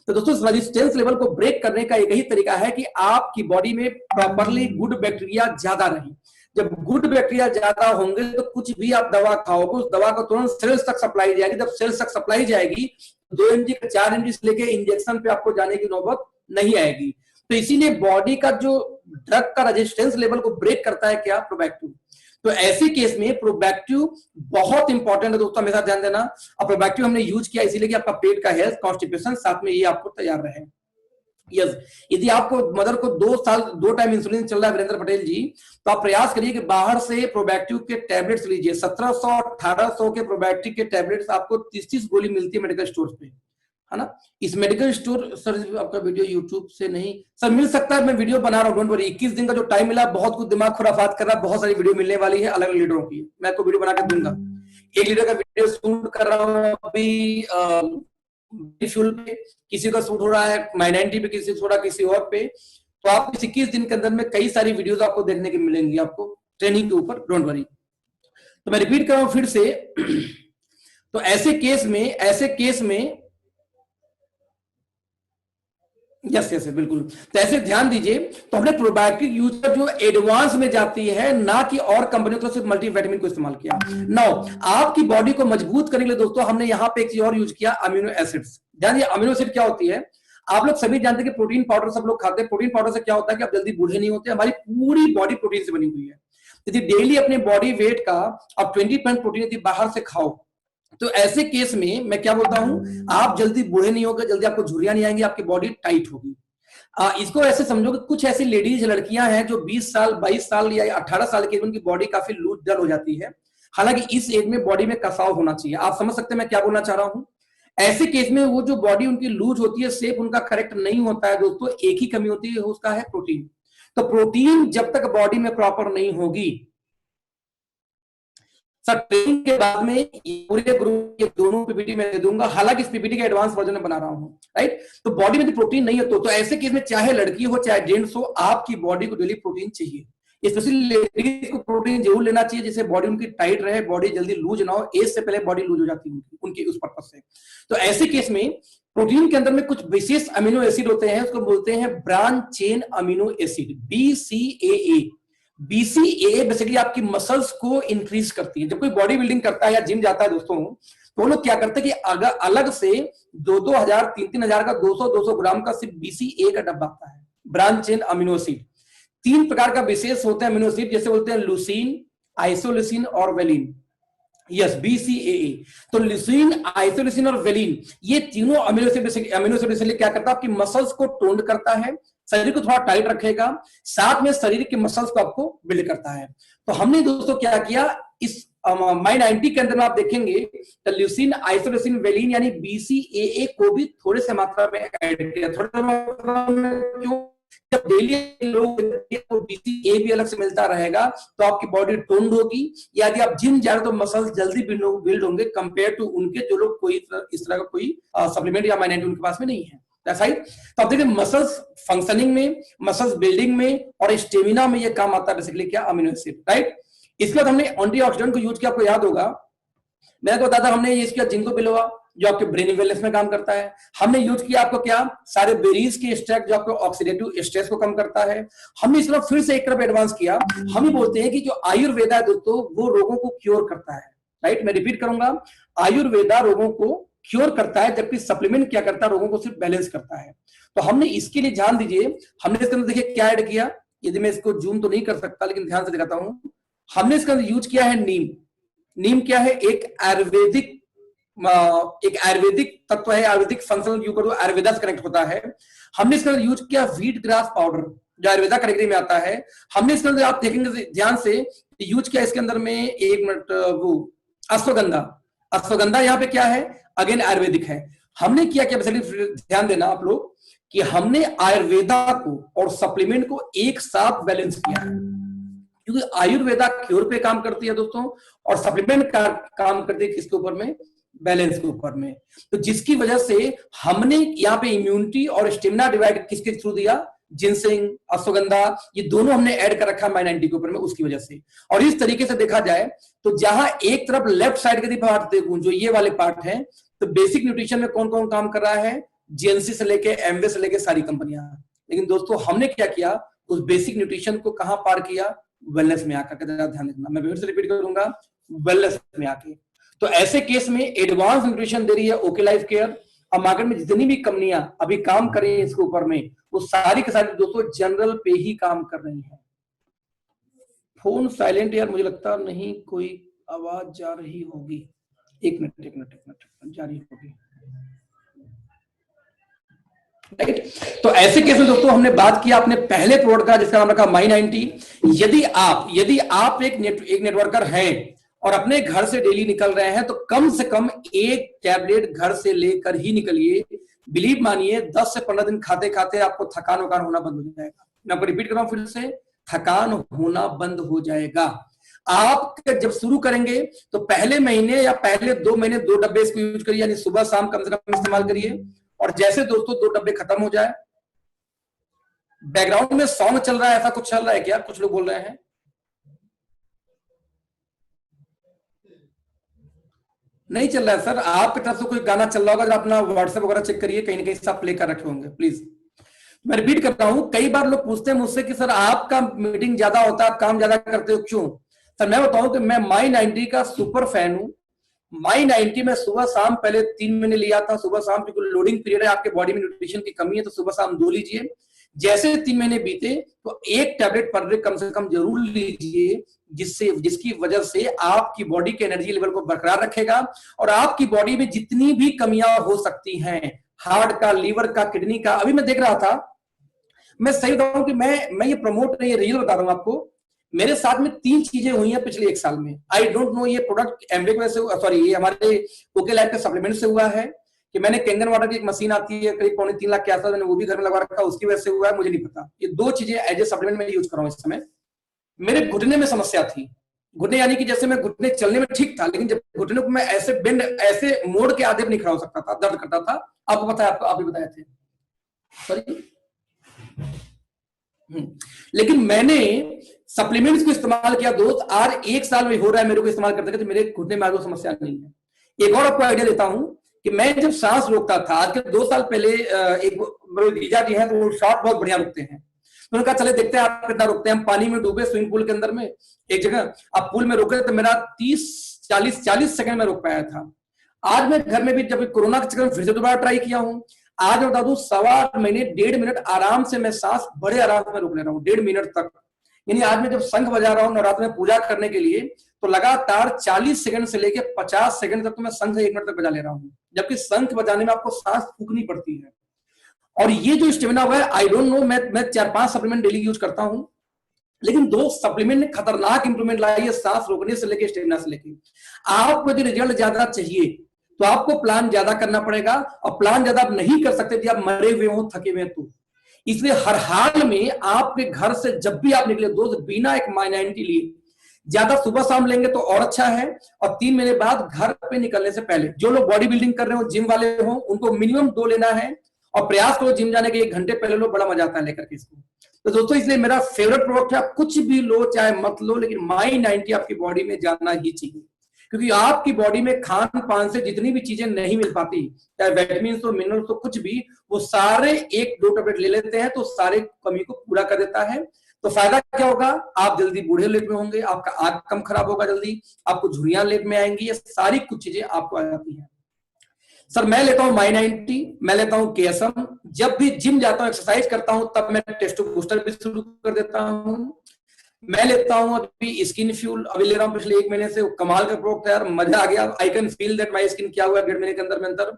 तो दोस्तों रेजिस्टेंस लेवल को ब्रेक करने का एक ही तरीका है कि आपकी बॉडी में प्रॉपरली गुड बैक्टीरिया ज्यादा रहे। जब गुड बैक्टीरिया ज्यादा होंगे तो कुछ भी आप दवा खाओगे, उस दवा को तुरंत सेल्स तक सप्लाई जाएगी। जब सेल्स तक सप्लाई जाएगी 2 mg 4 mg से लेके इंजेक्शन पे आपको जाने की नौबत नहीं आएगी। तो इसीलिए बॉडी का जो ड्रग का रेजिस्टेंस लेवल को ब्रेक करता है क्या, प्रोबैक्टिव। तो ऐसे केस में प्रोबैक्टिव बहुत इंपॉर्टेंट है दोस्तों, हमेशा ध्यान देना। अब प्रोबैक्टिव हमने यूज किया इसीलिए कि आपका पेट का हेल्थ, कॉन्स्टिपेशन, साथ में ये आपको तैयार रहे। यस, यदि आपको मदर को 2 साल 2 टाइम इंसुलिन चल रहा है वीरेंद्र पटेल जी, तो आप प्रयास करिए कि बाहर से प्रोबैक्टिव के टैबलेट्स लीजिए। 1700-1800 के प्रोबैक्टिव के टैबलेट्स आपको 30-30 गोली मिलती है मेडिकल स्टोर पे, है ना। इस मेडिकल स्टोर, सर आपका वीडियो यूट्यूब से नहीं सर मिल सकता है, मैं वीडियो बना रहा हूँ, डोंट वरी। 21 दिन का जो टाइम मिला, बहुत कुछ दिमाग खुराफात कर रहा है, बहुत सारी वीडियो मिलने वाली है अलग अलग लीडरों की, मैं आपको वीडियो बना के दूंगा। एक लीडर का वीडियो शूट कर रहा हूँ अभी फ्यूल पे, किसी का शूट हो रहा है My90 पे, किसी थोड़ा किसी और पे। तो आपको 21 दिन के अंदर में कई सारी वीडियोस आपको देखने की मिलेंगी, आपको ट्रेनिंग के ऊपर, डोंट वरी। तो मैं रिपीट कर रहा हूं फिर से। तो ऐसे केस में यस यस बिल्कुल। तो ऐसे ध्यान दीजिए, तो हमने प्रोबायोटिक यूज जो एडवांस में जाती है, ना कि और कंपनियों तो सिर्फ मल्टीविटामिन को इस्तेमाल किया। नाउ आपकी बॉडी को मजबूत करने के लिए दोस्तों हमने यहाँ पे एक चीज और यूज किया, अमीनो एसिड्स। ध्यान दिए, अमीनो एसिड क्या होती है, आप लोग सभी जानते हैं कि प्रोटीन पाउडर सब लोग खाते हैं। प्रोटीन पाउडर से क्या होता है कि आप जल्दी बूढ़े नहीं होते, हमारी पूरी बॉडी प्रोटीन से बनी हुई है। यदि डेली अपने बॉडी वेट का आप 20% प्रोटीन यदि बाहर से खाओ, तो ऐसे केस में मैं क्या बोलता हूं, आप जल्दी बूढ़े नहीं होगे, जल्दी आपको झुर्रियां नहीं आएंगी, आपकी बॉडी टाइट होगी। इसको ऐसे समझो कि कुछ ऐसी लेडीज लड़कियां हैं जो 20 साल 22 साल या 18 साल की, उनकी बॉडी काफी लूज डल हो जाती है। हालांकि इस एज में बॉडी में कसाव होना चाहिए। आप समझ सकते हैं मैं क्या बोलना चाह रहा हूं। ऐसे केस में वो जो बॉडी उनकी लूज होती है, शेप उनका करेक्ट नहीं होता है दोस्तों, एक ही कमी होती है, उसका है प्रोटीन। तो प्रोटीन जब तक बॉडी में प्रॉपर नहीं होगी, सर ट्रेनिंग के बाद में पूरे ग्रुप ये दोनों पीपीटी में दे दूंगा, हालांकि इस पीपीटी का एडवांस वर्जन में बना रहा हूं, राइट। तो बॉडी में प्रोटीन नहीं है तो ऐसे केस में चाहे लड़की हो चाहे जेंट्स हो, आपकी बॉडी को डेली प्रोटीन चाहिए। स्पेशली लेडीज को प्रोटीन जरूर लेना चाहिए, जिससे बॉडी उनकी टाइट रहे, बॉडी जल्दी लूज ना हो। एज से पहले बॉडी लूज हो जाती है उनकी उस पर्पज से। तो ऐसे केस में प्रोटीन के अंदर में कुछ विशेष अमीनो एसिड होते हैं, उसको बोलते हैं branch chain amino acid, BCAA। BCAA basically आपकी मसल्स को इंक्रीज करती है। जब कोई बॉडी बिल्डिंग करता है या जिम जाता है दोस्तों, तो वो लोग क्या करते हैं कि अगर अलग से 2-2 हजार 3-3 हजार का 200-200 ग्राम का सिर्फ BCAA का डब्बा आता है, ब्रांच चेन अमीनो एसिड। 3 प्रकार का विशेष होते हैं अमीनो एसिड, जैसे बोलते हैं लुसीन, आइसोल्यूसिन और वेलिन। Yes, BCAA। तो लुसीन, आइसोल्यूसिन और वेलिन, ये तीनों अमीनो एसिड इसलिए क्या करता है, आपकी मसल्स को टोन करता है, शरीर को थोड़ा टाइट रखेगा, साथ में शरीर के मसल्स को आपको बिल्ड करता है। तो हमने दोस्तों क्या किया, इस माई 90 के अंदर में आप देखेंगे तो ल्यूसिन, आइसोल्यूसिन, वेलिन यानी BCAA को भी थोड़े से मात्रा में ऐड किया। थोड़े मात्रा में क्यों, जब डेली लोग को BCAA भी अलग से मिलता रहेगा तो आपकी बॉडी टोन्ड होगी। यदि आप जिम जा रहे हो तो मसल्स जल्दी बिल्ड होंगे कंपेयर टू उनके जो लोग कोई इस तरह का कोई सप्लीमेंट या माइनॉरिटी उनके पास में नहीं है। राइट। तो आप देखिए मसल्स फंक्शनिंग में, मसल्स बिल्डिंग में और स्टेमिना में ये काम आता है बेसिकली क्या, अमीनो एसिड, राइट। इसके बाद हमने एंटीऑक्सीडेंट को यूज किया, आपको याद होगा मैंने तो बताया था, हमने ये किया जिंको बिलोवा जो आपके ब्रेन वेलनेस में काम करता है। हमने यूज किया आपको क्या, सारे बेरीज के एक्सट्रैक्ट जो आपको ऑक्सीडेटिव स्ट्रेस को कम करता है। हमने इस तरफ फिर से एक तरफ एडवांस किया, हम ही बोलते हैं कि जो आयुर्वेदा है दोस्तों वो रोगों को क्योर करता है, राइट। मैं रिपीट करूंगा, आयुर्वेदा रोगों को क्योर करता है, जबकि सप्लीमेंट क्या करता है, रोगों को सिर्फ बैलेंस करता है। तो हमने इसके लिए ध्यान दीजिए, हमने इसके अंदर देखिए क्या ऐड किया, यदि मैं इसको जूम तो नहीं कर सकता लेकिन ध्यान से दिखाता हूं। हमने इसके अंदर यूज किया है नीम। नीम क्या है, एक आयुर्वेदिक तत्व है, आयुर्वेदिक फंक्शनल यूज करो, आयुर्वेदा से कनेक्ट होता है। हमने इसके अंदर यूज किया व्हीट ग्रास पाउडर जो आयुर्वेदा कैटेगरी में आता है। हमने इसके अंदर आप देखेंगे ध्यान से यूज किया इसके अंदर में, एक मिनट, वो अश्वगंधा। अश्वगंधा यहाँ पे क्या है, अगेन आयुर्वेदिक है। हमने किया क्या, ध्यान देना आप लोग कि हमने आयुर्वेदा को और सप्लीमेंट को एक साथ बैलेंस किया है, क्योंकि आयुर्वेदा क्योर पे काम करती है दोस्तों और सप्लीमेंट का काम करती है किसके ऊपर में, बैलेंस के ऊपर में। तो जिसकी वजह से हमने यहाँ पे इम्यूनिटी और स्टेमिना डिवाइड किसके थ्रू दिया, जिनसिंग, अश्वगंधा, ये दोनों हमने ऐड कर रखा माइनॉरिटी के ऊपर में उसकी वजह से। और इस तरीके से देखा जाए तो जहां एक तरफ लेफ्ट साइड के पार्ट देखूं जो ये वाले पार्ट हैं, तो बेसिक न्यूट्रिशन में कौन कौन काम कर रहा है, जीएनसी से लेके एमवे से लेके सारी कंपनियां। लेकिन दोस्तों हमने क्या किया, उस बेसिक न्यूट्रिशन को कहां पार किया, वेलनेस में आकर के। ध्यान रखना, मैं फिर से रिपीट करूंगा, वेलनेस में आके। तो ऐसे केस में एडवांस न्यूट्रिशन दे रही है ओके लाइफ केयर। अब मार्केट में जितनी भी कंपनियां अभी काम कर रही है इसके ऊपर में, वो सारी के सारी दोस्तों जनरल पे ही काम कर रही है। फोन साइलेंट यार, मुझे लगता नहीं कोई आवाज जा रही होगी। एक मिनट जारी होगी, राइट। तो ऐसे केस में दोस्तों हमने बात किया अपने पहले प्रोडक्ट का जिसका नाम रखा माई 90। यदि आप एक नेटवर्कर हैं और अपने घर से डेली निकल रहे हैं तो कम से कम एक टैबलेट घर से लेकर ही निकलिए। बिलीव मानिए 10 से 15 दिन खाते खाते आपको थकान वकान होना बंद हो जाएगा। मैं आपको रिपीट कर रहा हूं फिर से, थकान होना बंद हो जाएगा। आप जब शुरू करेंगे तो पहले महीने या पहले 2 महीने 2 डब्बे इसको यूज करिए, यानी सुबह शाम कम से कम इस्तेमाल करिए। और जैसे दोस्तों 2 डब्बे खत्म हो जाए, बैकग्राउंड में सॉन्ग चल रहा है, ऐसा कुछ चल रहा है क्या, कुछ लोग बोल रहे हैं? नहीं चल रहा है सर, आपकी तरफ से कोई गाना चल रहा होगा, जरा अपना व्हाट्सएप वगैरह चेक करिए, कहीं ना कहीं सब प्ले कर रखे होंगे प्लीज। मैं रिपीट कर रहा हूं, कई बार लोग पूछते हैं मुझसे कि सर आपका मीटिंग ज्यादा होता है, आप काम ज्यादा करते हो, क्यों? सर मैं बताऊं कि मैं माई 90 का सुपर फैन हूं। माई 90 में सुबह शाम पहले 3 महीने लिया था, सुबह शाम, क्योंकि लोडिंग पीरियड है, आपके बॉडी में न्यूट्रिशन की कमी है, तो सुबह शाम 2 लीजिए। जैसे 3 महीने बीते तो एक टैबलेट पर डे कम से कम जरूर लीजिए, जिसकी वजह से आपकी बॉडी के एनर्जी लेवल को बरकरार रखेगा और आपकी बॉडी में जितनी भी कमियां हो सकती हैं, हार्ट का, लीवर का, किडनी का। अभी मैं देख रहा था, मैं सही बताऊं कि मैं ये प्रमोट नहीं, ये रियल बता रहा हूं आपको। मेरे साथ में 3 चीजें हुई हैं पिछले 1 साल में। आई डोंट नो ये प्रोडक्ट एमवे की वजह से, सॉरी ये हमारे ओके लाइफ के सप्लीमेंट से हुआ है कि मैंने कैंगन वाटर की एक मशीन आती है करीब 3.25 लाख के आसपास, मैंने वो भी घर में लगा रखा, उसकी वजह से हुआ है, मुझे नहीं पता। ये 2 चीजें एज ए सप्लीमेंट में यूज कर रहा हूं इस समय। मेरे घुटने में समस्या थी। घुटने यानी कि जैसे मैं घुटने चलने में ठीक था, लेकिन जब घुटने को मैं ऐसे बेंड, ऐसे मोड़ के आधे नहीं खड़ा हो सकता था, दर्द करता था। आपको पता है, आपको आप भी बताए थे, सॉरी। लेकिन मैंने सप्लीमेंट्स को इस्तेमाल किया दोस्त, आज 1 साल में हो रहा है मेरे को इस्तेमाल करते, तो मेरे घुटने में आज वो समस्या नहीं है। एक और आपको आइडिया देता हूं कि मैं जब सांस रोकता था, आज के 2 साल पहले, एक जीजा जी हैं, तो वो सांस बहुत बढ़िया रोकते हैं, तो उन्होंने कहा चले देखते हैं आप कितना रोकते हैं। हम पानी में डूबे, स्विमिंग पूल के अंदर में एक जगह, आप पूल में रोके तो मेरा 30-40 सेकंड में रोक पाया था। आज मैं घर में भी जब कोरोना के चक्कर में फिर से दोबारा ट्राई किया हूं, आज मैं बता दूं 1.25 महीने 1.5 मिनट आराम से मैं सांस बड़े आराम से रोक ले रहा हूं, 1.5 मिनट तक। यानी आज मैं जब शंख बजा रहा हूं नवरात्र में पूजा करने के लिए, तो लगातार 40 सेकंड से लेकर 50 सेकंड तक तो मैं शंख 1 मिनट तक बजा ले रहा हूं, जबकि शंख बजाने में आपको सांस फूकनी पड़ती है। और ये जो स्टेमिना हुआ है, आई डोंट नो, मैं 4-5 सप्लीमेंट डेली यूज करता हूं, लेकिन 2 सप्लीमेंट ने खतरनाक इंप्रूवमेंट लाई है, सांस रोकने से लेकर स्टेमिना से लेकर। आपको यदि रिजल्ट ज्यादा चाहिए तो आपको प्लान ज्यादा करना पड़ेगा, और प्लान ज्यादा आप नहीं कर सकते यदि आप मरे हुए हो, थके हुए तो। इसलिए हर हाल में आपके घर से जब भी आप निकले दोस्त, बिना एक माइनॉरिटी लिए, ज्यादा सुबह शाम लेंगे तो और अच्छा है। और 3 महीने बाद घर पे निकलने से पहले, जो लोग बॉडी बिल्डिंग कर रहे हो, जिम वाले हो, उनको मिनिमम 2 लेना है, और प्रयास करो जिम जाने के 1 घंटे पहले लो, बड़ा मजा आता है लेकर के इसको। तो दोस्तों इसलिए मेरा फेवरेट प्रोडक्ट है, आप कुछ भी लो चाहे मत लो, लेकिन माई 90 आपकी बॉडी में जाना ही चाहिए, क्योंकि आपकी बॉडी में खान पान से जितनी भी चीजें नहीं मिल पाती, चाहे विटामिन हो, मिनरल हो, कुछ भी, वो सारे 1-2 टैबलेट ले लेते हैं तो सारे कमी को पूरा कर देता है। तो फायदा क्या होगा, आप जल्दी बूढ़े लेट में होंगे, आपका आंख कम खराब होगा जल्दी, आपको झुर्रियां लेट में आएंगी, ये सारी कुछ चीजें आपको आ जाती है। सर मैं लेता हूं माई 90, मैं लेता हूं केएसएम, जब भी जिम जाता हूं, एक्सरसाइज करता हूं, तब मैं टेस्टो बूस्टर भी शुरू कर देता हूं। मैं लेता हूं अभी स्किन फ्यूल, अभी ले रहा हूं पिछले 1 महीने से, कमाल का प्रोडक्ट है यार, मजा आ गया। I can feel that my skin क्या हुआ 1.5 महीने के अंदर में अंदर।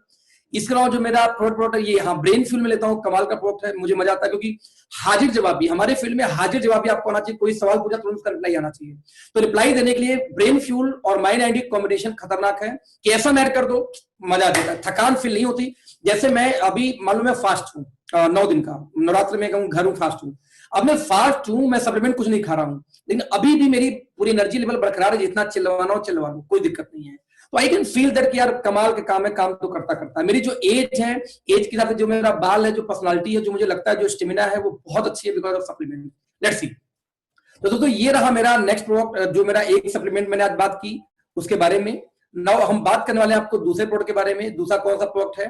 इसके अलावा जो मेरा प्रोडक्ट है, ये हाँ ब्रेन फ्यूल में लेता हूँ, कमाल का प्रोडक्ट है, मुझे मजा आता है, क्योंकि हाजिर जवाबी, हमारे फील्ड में हाजिर जवाबी आपको आना चाहिए, कोई सवाल पूछा तुरंत उसका रिप्लाई आना चाहिए। तो रिप्लाई देने के लिए ब्रेन फ्यूल और माई 90 कॉम्बिनेशन खतरनाक है। कैसा ऐड कर दो, मजा देता है, थकान फील नहीं होती। जैसे मैं अभी मालूम मैं फास्ट हूँ 9 दिन का, नवरात्र में कहूँ घर हूँ, फास्ट हूँ, अब मैं फास्ट हूँ, मैं सप्लीमेंट कुछ नहीं खा रहा हूँ, लेकिन अभी भी मेरी पूरी एनर्जी लेवल बरकरार है, जितना चिल्लवाना हो चिल्लवा लो, कोई दिक्कत नहीं है। तो आई कैन फील दैट कि यार कमाल के काम है, काम तो करता करता है। मेरी जो एज है, एज के हिसाब से जो मेरा बाल है, जो पर्सनालिटी है, जो मुझे लगता है जो स्टेमिना है, वो बहुत अच्छी है because of supplement. Let's see. तो दोस्तों ये रहा मेरा नेक्स्ट प्रोडक्ट, जो मेरा एक सप्लीमेंट मैंने आज बात की उसके बारे में। नाउ हम बात करने वाले हैं आपको दूसरे प्रोडक्ट के बारे में। दूसरा कौन सा प्रोडक्ट है,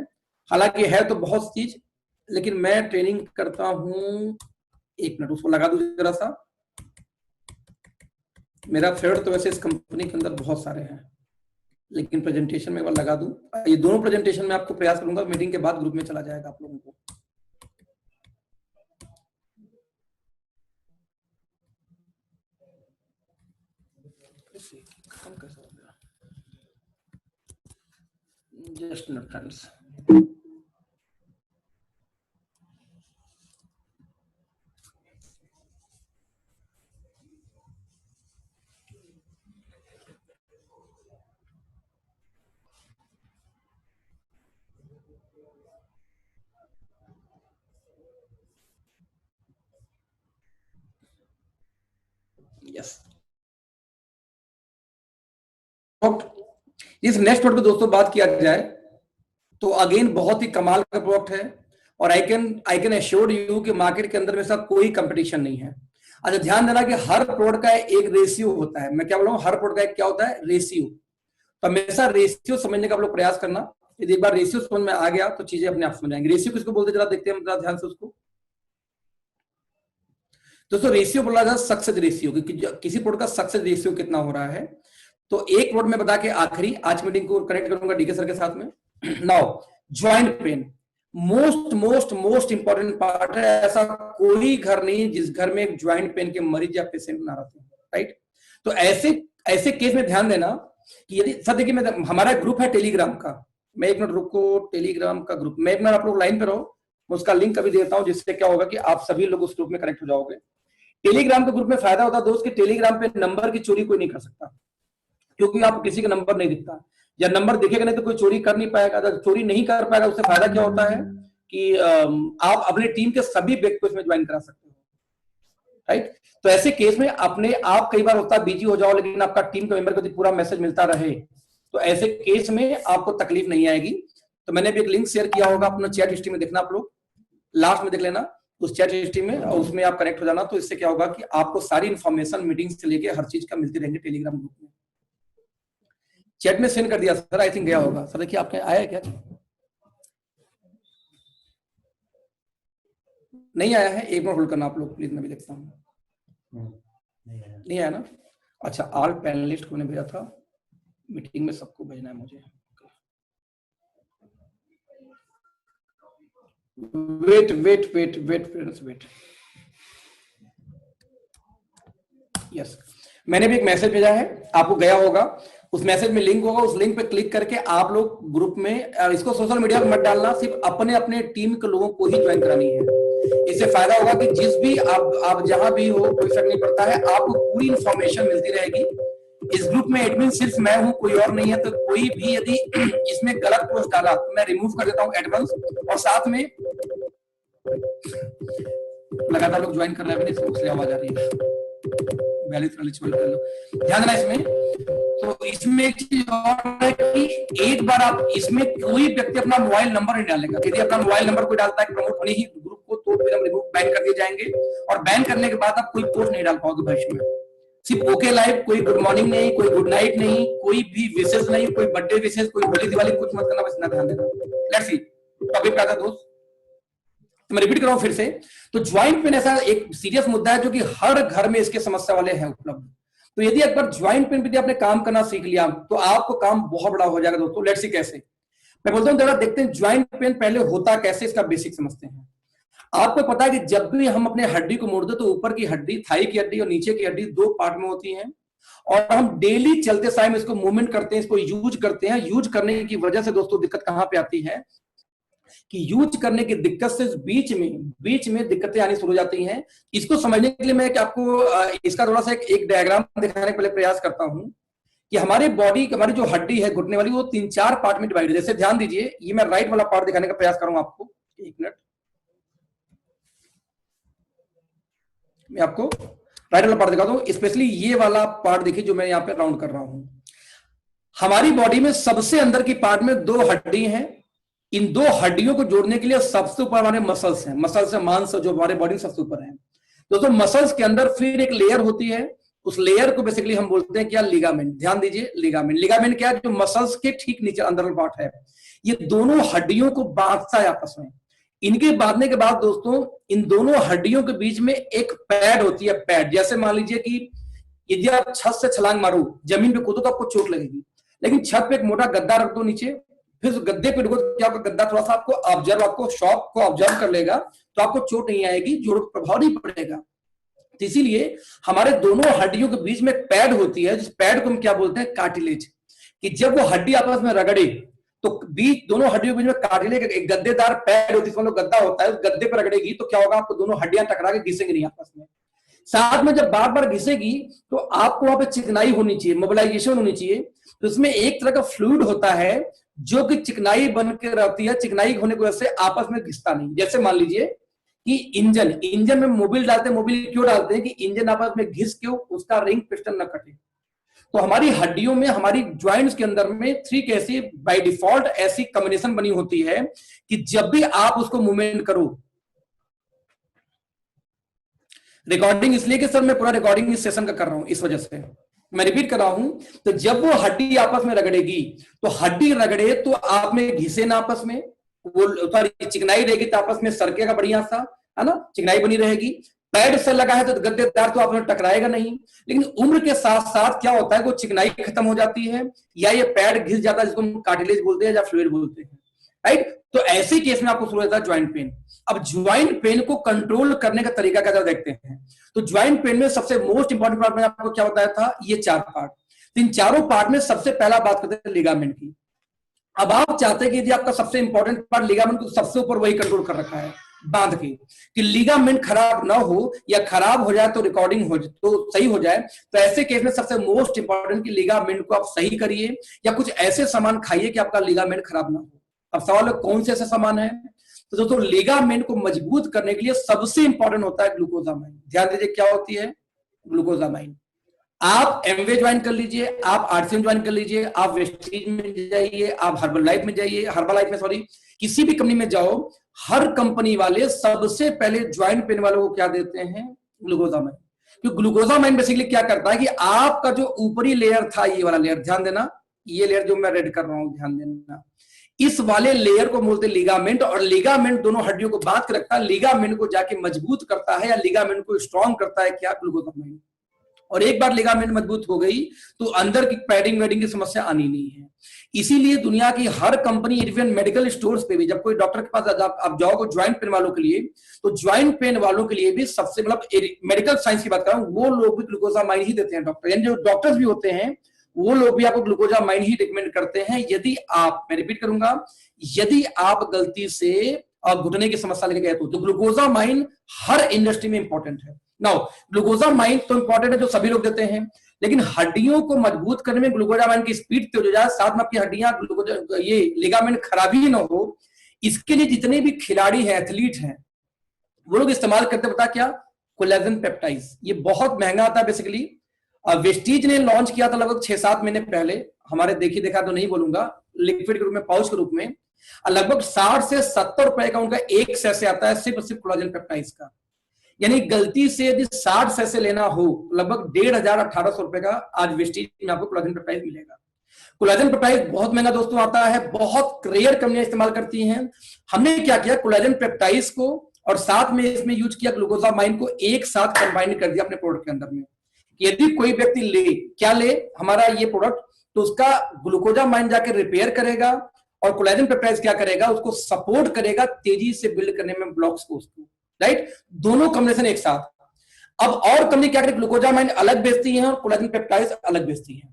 हालांकि है तो बहुत चीज, लेकिन मैं ट्रेनिंग करता हूं, 1 मिनट उसको लगा दू जरा सा। मेरा फेवरेट तो वैसे इस कंपनी के अंदर बहुत सारे हैं, लेकिन प्रेजेंटेशन में एक बार लगा दूं। ये दोनों प्रेजेंटेशन में आपको प्रयास करूंगा, मीटिंग के बाद ग्रुप में चला जाएगा आप लोगों को। Just minute friends. यस, इस नेक्स्ट प्रोडक्ट पे दोस्तों बात किया जाए तो अगेन बहुत ही कमाल का प्रोडक्ट है, और आई कैन एश्योर यू कि मार्केट के अंदर में साथ कोई कंपटीशन नहीं है। अच्छा ध्यान देना कि हर प्रोडक्ट का एक रेशियो होता है। मैं क्या बोल रहा हूँ, हर प्रोडक्ट का एक क्या होता है, रेशियो। तो हमेशा रेशियो समझने का आप लोग प्रयास करना। यदि एक बार रेशियो समझ में आ गया तो चीजें अपने आप समझ आएंगे। रेशियो किसको बोलते जरा देखते हैं जरा ध्यान से उसको। दोस्तों रेशियो बोला जाए सक्सेस रेशियो, क्योंकि किसी प्रोडक्ट का सक्सेस रेशियो कितना हो रहा है। तो एक प्रोडक्ट में बता के आखिरी आज मीटिंग को कनेक्ट करूंगा डीके सर के साथ में। Now joint pain most most most important part है। ऐसा कोई घर नहीं जिस घर में ज्वाइंट पेन के मरीज या पेशेंट ना रहते हैं, राइट। तो ऐसे ऐसे केस में ध्यान देना कि यदि सर देखिए, मैं हमारा ग्रुप है टेलीग्राम का, मैं एक मिनट रुको, टेलीग्राम का ग्रुप में एक मिनट आप लोग लाइन पे रहो, मैं उसका लिंक अभी देता हूं, जिससे क्या होगा कि आप सभी लोग उस ग्रुप में कनेक्ट हो जाओगे। टेलीग्राम के ग्रुप में फायदा होता है दोस्त कि टेलीग्राम पे नंबर की चोरी कोई नहीं कर सकता, क्योंकि आप किसी का नंबर नहीं दिखता, या नंबर दिखेगा नहीं तो कोई चोरी कर नहीं पाएगा। अगर चोरी नहीं कर पाएगा उससे फायदा क्या होता है कि आप अपने टीम के सभी व्यक्ति को इसमें ज्वाइन करा सकते हो, राइट। तो ऐसे केस में अपने आप कई बार होता है बिजी हो जाओ, लेकिन आपका टीम के मेंबर को पूरा मैसेज मिलता रहे, तो ऐसे केस में आपको तकलीफ नहीं आएगी। तो मैंने भी एक लिंक शेयर किया होगा अपना चैट हिस्ट्री में, देखना आप लोग, लास्ट में देख लेना उस चैट हिस्ट्री में, और उसमें आप कनेक्ट हो जाना। तो इससे क्या होगा कि आपको सारी इंफॉर्मेशन मीटिंग से लेके हर चीज का मिलती रहेंगे टेलीग्राम ग्रुप में। चैट में सेंड कर दिया सर, आई थिंक गया होगा सर, देखिए आपके आया क्या? नहीं आया है, एक मिनट होल्ड करना आप लोग प्लीज, मैं भी देखता हूँ। नहीं आया ना? अच्छा, ऑल पैनलिस्ट को ने भेजा था, मीटिंग में सबको भेजना है मुझे। Wait wait wait wait friends wait, yes, मैंने भी एक मैसेज भेजा है, आपको गया होगा, उस मैसेज में लिंक होगा, उस लिंक पे क्लिक करके आप लोग ग्रुप में, इसको सोशल मीडिया पर मत डालना, सिर्फ अपने अपने टीम के लोगों को ही ज्वाइन करानी है। इससे फायदा होगा कि जिस भी आप जहां भी हो, कोई फर्क नहीं पड़ता है, आपको पूरी इंफॉर्मेशन मिलती रहेगी। इस ग्रुप में एडमिन सिर्फ मैं हूं, कोई और नहीं है। तो कोई भी यदि इसमें गलत पोस्ट डाला तो मैं रिमूव कर देता हूं एडवांस, और साथ में लगातार लोग ज्वाइन कर रहे हैं, इसलिए आवाज आ रही है, ध्यान देना इसमें। तो इसमें एक चीज और है कि एक बार आप इसमें कोई व्यक्ति अपना मोबाइल नंबर नहीं डालेगा। यदि अपना मोबाइल नंबर कोई डालता है प्रमोट होने ही ग्रुप को, तो फिर हम रिमूव बैन कर दिए जाएंगे, और बैन करने के बाद आप कोई पोस्ट नहीं डाल पाओगे भविष्य में। सिर्फ ओके लाइव, कोई गुड मॉर्निंग नहीं, कोई गुड नाइट नहीं, कोई भी विशेष नहीं, कोई बर्थडे विशेष, कोई होली दिवाली कुछ मत करना, बस इतना ध्यान देना। लेट्स सी टॉपिक क्या था दोस्त, तो मैं रिपीट कर रहा हूं फिर से। तो ज्वाइंट पेन ऐसा एक सीरियस मुद्दा है जो कि हर घर में इसके समस्या वाले हैं उपलब्ध। तो यदि एक बार ज्वाइंट पेन पे आपने काम करना सीख लिया तो आपको काम बहुत बड़ा हो जाएगा दोस्तों। लेट्स सी कैसे, मैं बोलता हूं जरा देखते हैं ज्वाइंट पेन पहले होता कैसे, इसका बेसिक समझते हैं। आपको पता है कि जब भी हम अपने हड्डी को मोड़ते तो ऊपर की हड्डी, थाई की हड्डी और नीचे की हड्डी दो पार्ट में होती हैं, और हम डेली चलते समय इसको मूवमेंट करते हैं, इसको यूज करते हैं। यूज करने की वजह से दोस्तों दिक्कत कहां पे आती है कि यूज करने की दिक्कत से बीच में दिक्कतें आनी शुरू हो जाती हैं। इसको समझने के लिए मैं आपको इसका थोड़ा सा एक डायग्राम दिखाने के पहले प्रयास करता हूं कि हमारे बॉडी, हमारी जो हड्डी है घुटने वाली, वो 3-4 पार्ट में डिवाइड है। जैसे ध्यान दीजिए, ये मैं राइट वाला पार्ट दिखाने का प्रयास करूंगा आपको, एक मिनट, मैं आपको राइट वाला पार्ट दिखाता हूं। स्पेशली ये वाला पार्ट देखिए जो मैं यहाँ पे राउंड कर रहा हूं। हमारी बॉडी में सबसे अंदर की पार्ट में 2 हड्डी हैं। इन 2 हड्डियों को जोड़ने के लिए सबसे ऊपर हमारे मसल्स हैं, मसल्स है मांस जो हमारे बॉडी में सबसे ऊपर है दोस्तों। मसल्स के अंदर फिर एक लेयर होती है, उस लेयर को बेसिकली हम बोलते हैं क्या, लिगामेंट। ध्यान दीजिए, लिगामेंट, लिगामेंट क्या है, जो मसल्स के ठीक नीचे अंदर पार्ट है, ये दोनों हड्डियों को बांधता है आपस में। इनके बांधने के बाद दोस्तों इन दोनों हड्डियों के बीच में एक पैड होती है, पैड। जैसे मान लीजिए कि यदि आप छत से छलांग मारो, जमीन पे कूदो तो आपको चोट लगेगी, लेकिन छत पे एक मोटा गद्दा रख दो नीचे, फिर उस गद्दे पे रुको, क्या आपका गद्दा थोड़ा सा आपको शॉक को ऑब्जर्व कर लेगा, तो आपको चोट नहीं आएगी, जोड़ प्रभाव नहीं पड़ेगा। तो इसीलिए हमारे दोनों हड्डियों के बीच में एक पैड होती है, जिस पैड को हम क्या बोलते हैं, कार्टिलेज। कि जब वो हड्डी आपस में रगड़े तो बीच, दोनों हड्डियों के बीच में कार्टिलेज एक गद्देदार पैड होती है, गद्दा होता है, उस गद्दे पर रगड़ेगी तो क्या होगा, आपको दोनों हड्डियां टकरा के घिसेंगी नहीं आपस में। साथ में जब बार बार घिसेगी तो आपको वहां पे चिकनाई होनी चाहिए, मोबिलाइजेशन होनी चाहिए। तो इसमें एक तरह का फ्लूइड होता है जो कि चिकनाई बन के रहती है, चिकनाई होने की वजह से आपस में घिसता नहीं। जैसे मान लीजिए कि इंजन में मोबिल डालते हैं, मोबिल क्यों डालते हैं कि इंजन आपस में घिस के उसका रिंग पिस्टन न कटे। तो हमारी हड्डियों में, हमारी ज्वाइंट्स के अंदर में 3 कैसी बाय डिफॉल्ट ऐसी कॉम्बिनेशन बनी होती है कि जब भी आप उसको मूवमेंट करो, रिकॉर्डिंग इसलिए कि सर मैं पूरा रिकॉर्डिंग इस सेशन का कर रहा हूं, इस वजह से मैं रिपीट कर रहा हूं। तो जब वो हड्डी आपस में रगड़ेगी, तो हड्डी रगड़े तो आप में घिसे ना आपस में, वो चिकनाई रहेगी तो आपस में सरकेगा बढ़िया सा, है ना, चिकनाई बनी रहेगी। पैड से लगा है तो गद्देदार तो आपने टकराएगा नहीं, लेकिन उम्र के साथ साथ क्या होता है, वो चिकनाई खत्म हो जाती है या ये पैड घिस जाता है, जिसको हम कार्टिलेज बोलते हैं या फ्लूइड बोलते हैं, राइट। तो ऐसे केस में आपको शुरू होता है ज्वाइंट पेन। अब ज्वाइंट पेन को कंट्रोल करने का तरीका क्या देखते हैं। तो ज्वाइंट पेन में सबसे मोस्ट इंपॉर्टेंट पार्ट में आपको क्या बताया था, ये 4 पार्ट। इन चारों पार्ट में सबसे पहला बात करते हैं लिगामेंट की। अब आप चाहते हैं कि यदि आपका सबसे इंपॉर्टेंट पार्ट लिगामेंट को सबसे ऊपर वही कंट्रोल कर रखा है बांध के, कि लिगामेंट खराब ना हो या खराब हो जाए तो रिकॉर्डिंग हो तो सही हो जाए, तो ऐसे केस में सबसे मोस्ट इंपॉर्टेंट कि लिगामेंट को आप सही करिए या कुछ ऐसे सामान खाइए कि आपका लिगामेंट खराब ना हो। अब सवाल है कौन से ऐसे सामान है। तो दोस्तों लिगामेंट को मजबूत करने के लिए सबसे इंपॉर्टेंट होता है ग्लूकोजामाइन। ध्यान दीजिए क्या होती है ग्लूकोजामाइन। आप एमवे ज्वाइन कर लीजिए, आप आरसीएम ज्वाइन कर लीजिए, आप वेस्टीज में जाइए, आप हर्बल लाइफ में जाइए, हर्बल लाइफ में सॉरी किसी भी कंपनी में जाओ, हर कंपनी वाले सबसे पहले ज्वाइंट पेन वालों को क्या देते हैं, ग्लूकोजामाइन। तो ग्लूकोजामाइन बेसिकली क्या करता है कि आपका जो ऊपरी लेयर था, ये वाला लेयर, ध्यान देना, ये लेयर जो मैं रेड कर रहा हूं, ध्यान देना, इस वाले लेयर को बोलते हैं लिगामेंट। और लिगामेंट दोनों हड्डियों को बांध के रखता है, लिगामेंट को जाके मजबूत करता है या लिगामेंट को स्ट्रॉन्ग करता है क्या, ग्लूकोजामाइन। और एक बार लिगामेंट मजबूत हो गई तो अंदर की पैडिंग वेडिंग की समस्या आनी नहीं है। इसीलिए दुनिया की हर कंपनी, इवन मेडिकल स्टोर्स पे भी जब कोई डॉक्टर के पास आप जाओगे ज्वाइंट पेन वालों के लिए, तो ज्वाइंट पेन वालों के लिए भी सबसे मतलब मेडिकल साइंस की बात कर रहा हूं, वो लोग भी ग्लूकोजामाइन ही देते हैं डॉक्टर, यानी जो डॉक्टर्स भी होते हैं वो लोग भी आपको ग्लूकोजामाइन ही रिकमेंड करते हैं। यदि आप, मैं रिपीट करूंगा, यदि आप गलती से घुटने की समस्या लेके गए तो ग्लूकोजामाइन हर इंडस्ट्री में इंपॉर्टेंट है। नाउ ग्लूकोजामाइन तो इंपॉर्टेंट है, जो सभी लोग देते हैं, लेकिन हड्डियों को मजबूत करने में ग्लूकोजामाइन की स्पीड तेज हो जाए, साथ में आपकी हड्डियां ये लिगामेंट खराबी ना हो, इसके लिए जितने भी खिलाड़ी हैं, एथलीट हैं, वो लोग इस्तेमाल करते, पता क्या, कोलेजन पेप्टाइड्स। ये बहुत महंगा आता है बेसिकली। वेस्टीज ने लॉन्च किया था लगभग 6-7 महीने पहले, हमारे देखी देखा तो नहीं बोलूंगा, लिक्विड के रूप में, पाउच के रूप में, लगभग 60 से 70 रुपए का उनका एक सैसे आता है, सिर्फ कोलेजन पेप्टाइड्स का। यानी गलती से यदि 60 सैसे लेना हो, लगभग 1500-1800 रुपए का आज वेस्टीज में आपको कोलेजन पेप्टाइड मिलेगा। कोलेजन पेप्टाइड बहुत महंगा दोस्तों आता है, बहुत रेयर कंपनियां इस्तेमाल करती हैं। हमने क्या किया, कोलेजन पेप्टाइड्स को और साथ में इसमें यूज किया ग्लूकोजामाइन को, एक साथ कंबाइन कर दिया अपने प्रोडक्ट के अंदर में। यदि कोई व्यक्ति ले, क्या ले, हमारा ये प्रोडक्ट, तो उसका ग्लूकोजामाइन जाके रिपेयर करेगा और कोलेजन पेप्टाइड्स क्या करेगा, उसको सपोर्ट करेगा तेजी से बिल्ड करने में ब्लॉक्स को, उसको, राइट, दोनों कॉम्बिनेशन एक साथ। अब और कंपनी क्या करे, ग्लूकोजामाइन अलग बेचती है और कोलेजन पेप्टाइड्स अलग बेचती है।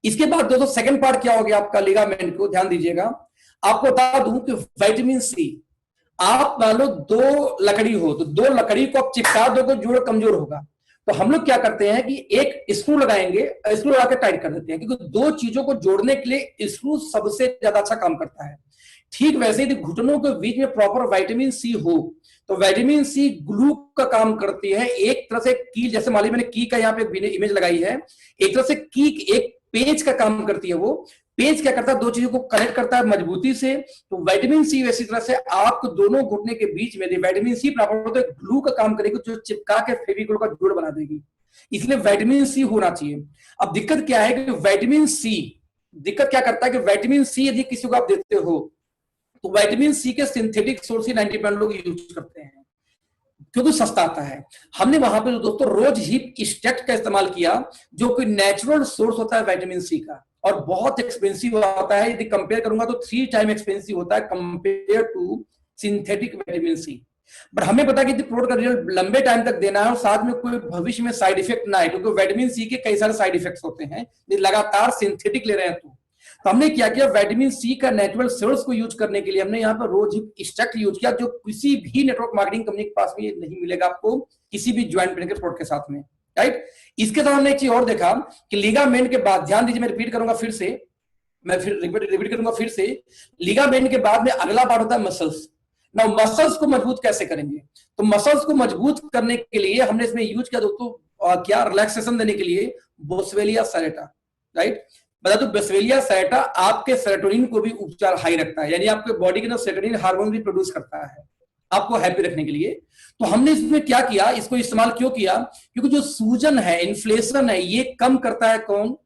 इसके बाद दोस्तों सेकंड पार्ट क्या हो गया आपका लिगामेंट को, ध्यान दीजिएगा, आपको बता दूं कि विटामिन सी, आप मान लो 2 लकड़ी हो, तो 2 लकड़ी को आप चिपका दोगे, जोड़ कमजोर होगा, तो हम लोग क्या करते हैं कि एक स्क्रू लगाएंगे, स्क्रू लगा के टाइट कर देते हैं, क्योंकि 2 चीजों को जोड़ने के लिए स्क्रू सबसे ज्यादा अच्छा काम करता है। ठीक वैसे ही घुटनों के बीच में प्रॉपर विटामिन सी हो, तो विटामिन सी ग्लू का काम करती है, एक तरह से की, जैसे मान लीजिए मैंने की का यहाँ पे इमेज लगाई है, एक तरह से की एक पेज का काम करती है। वो पेज क्या करता है, 2 चीजों को कनेक्ट करता है मजबूती से। तो विटामिन सी वैसी तरह से आपको दोनों घुटने के बीच में विटामिन सी प्राप्त होता है, ग्लू का काम करेगी, जो चिपका के फेविकोल का जोड़ बना देगी, इसलिए विटामिन सी होना चाहिए। अब दिक्कत क्या है कि विटामिन सी, दिक्कत क्या करता है कि विटामिन सी यदि किसी को आप देते हो, तो विटामिन सी के सिंथेटिक सोर्स ही 90% लोग यूज करते हैं, क्योंकि सस्ता आता है। हमने वहां पे दोस्तों रोज हीप स्टेट का इस्तेमाल किया, जो कोई नेचुरल सोर्स होता है विटामिन सी का, और बहुत एक्सपेंसिव आता है। यदि कंपेयर करूंगा तो 3 टाइम एक्सपेंसिव होता है compare to synthetic vitamin C. But हमें पता है कि प्रोडक्ट का रिजल्ट लंबे टाइम तक देना है और साथ में कोई भविष्य में साइड इफेक्ट ना आए, क्योंकि विटामिन सी के कई सारे साइड इफेक्ट्स होते हैं यदि लगातार सिंथेटिक ले रहे हैं तो हमने क्या किया, विटामिन सी का नेचुरल सोर्स को यूज करने के लिए हमने यहाँ पर रोज एक्सट्रैक्ट यूज किया, जो किसी भी नेटवर्क मार्केटिंग कंपनी के पास में नहीं मिलेगा आपको, किसी भी ज्वाइंट पेन के प्रोडक्ट के साथ में, राइट। इसके साथ हमने एक चीज और देखा कि लिगामेंट के बाद, ध्यान दीजिए, मैं रिपीट करूंगा फिर से, मैं फिर रिपीट करूंगा फिर से, लिगामेंट के बाद में अगला पार्ट होता है मसल्स। ना मसल्स को मजबूत कैसे करेंगे, तो मसल्स को मजबूत करने के लिए हमने इसमें यूज किया दोस्तों, क्या, रिलैक्सेशन देने के लिए बोस्वेलिया सैरेटा, राइट। बता दो, बोस्वेलिया सैरेटा आपके सेरोटोनिन को भी उपचार हाई रखता है, यानी आपके बॉडी के अंदर सेरोटोनिन हार्मोन भी प्रोड्यूस करता है आपको हैप्पी रखने के लिए। तो हमने इसमें क्या किया, इसको इस्तेमाल क्यों किया, क्योंकि जो सूजन है, इन्फ्लेशन है, ये कम करता है कौन,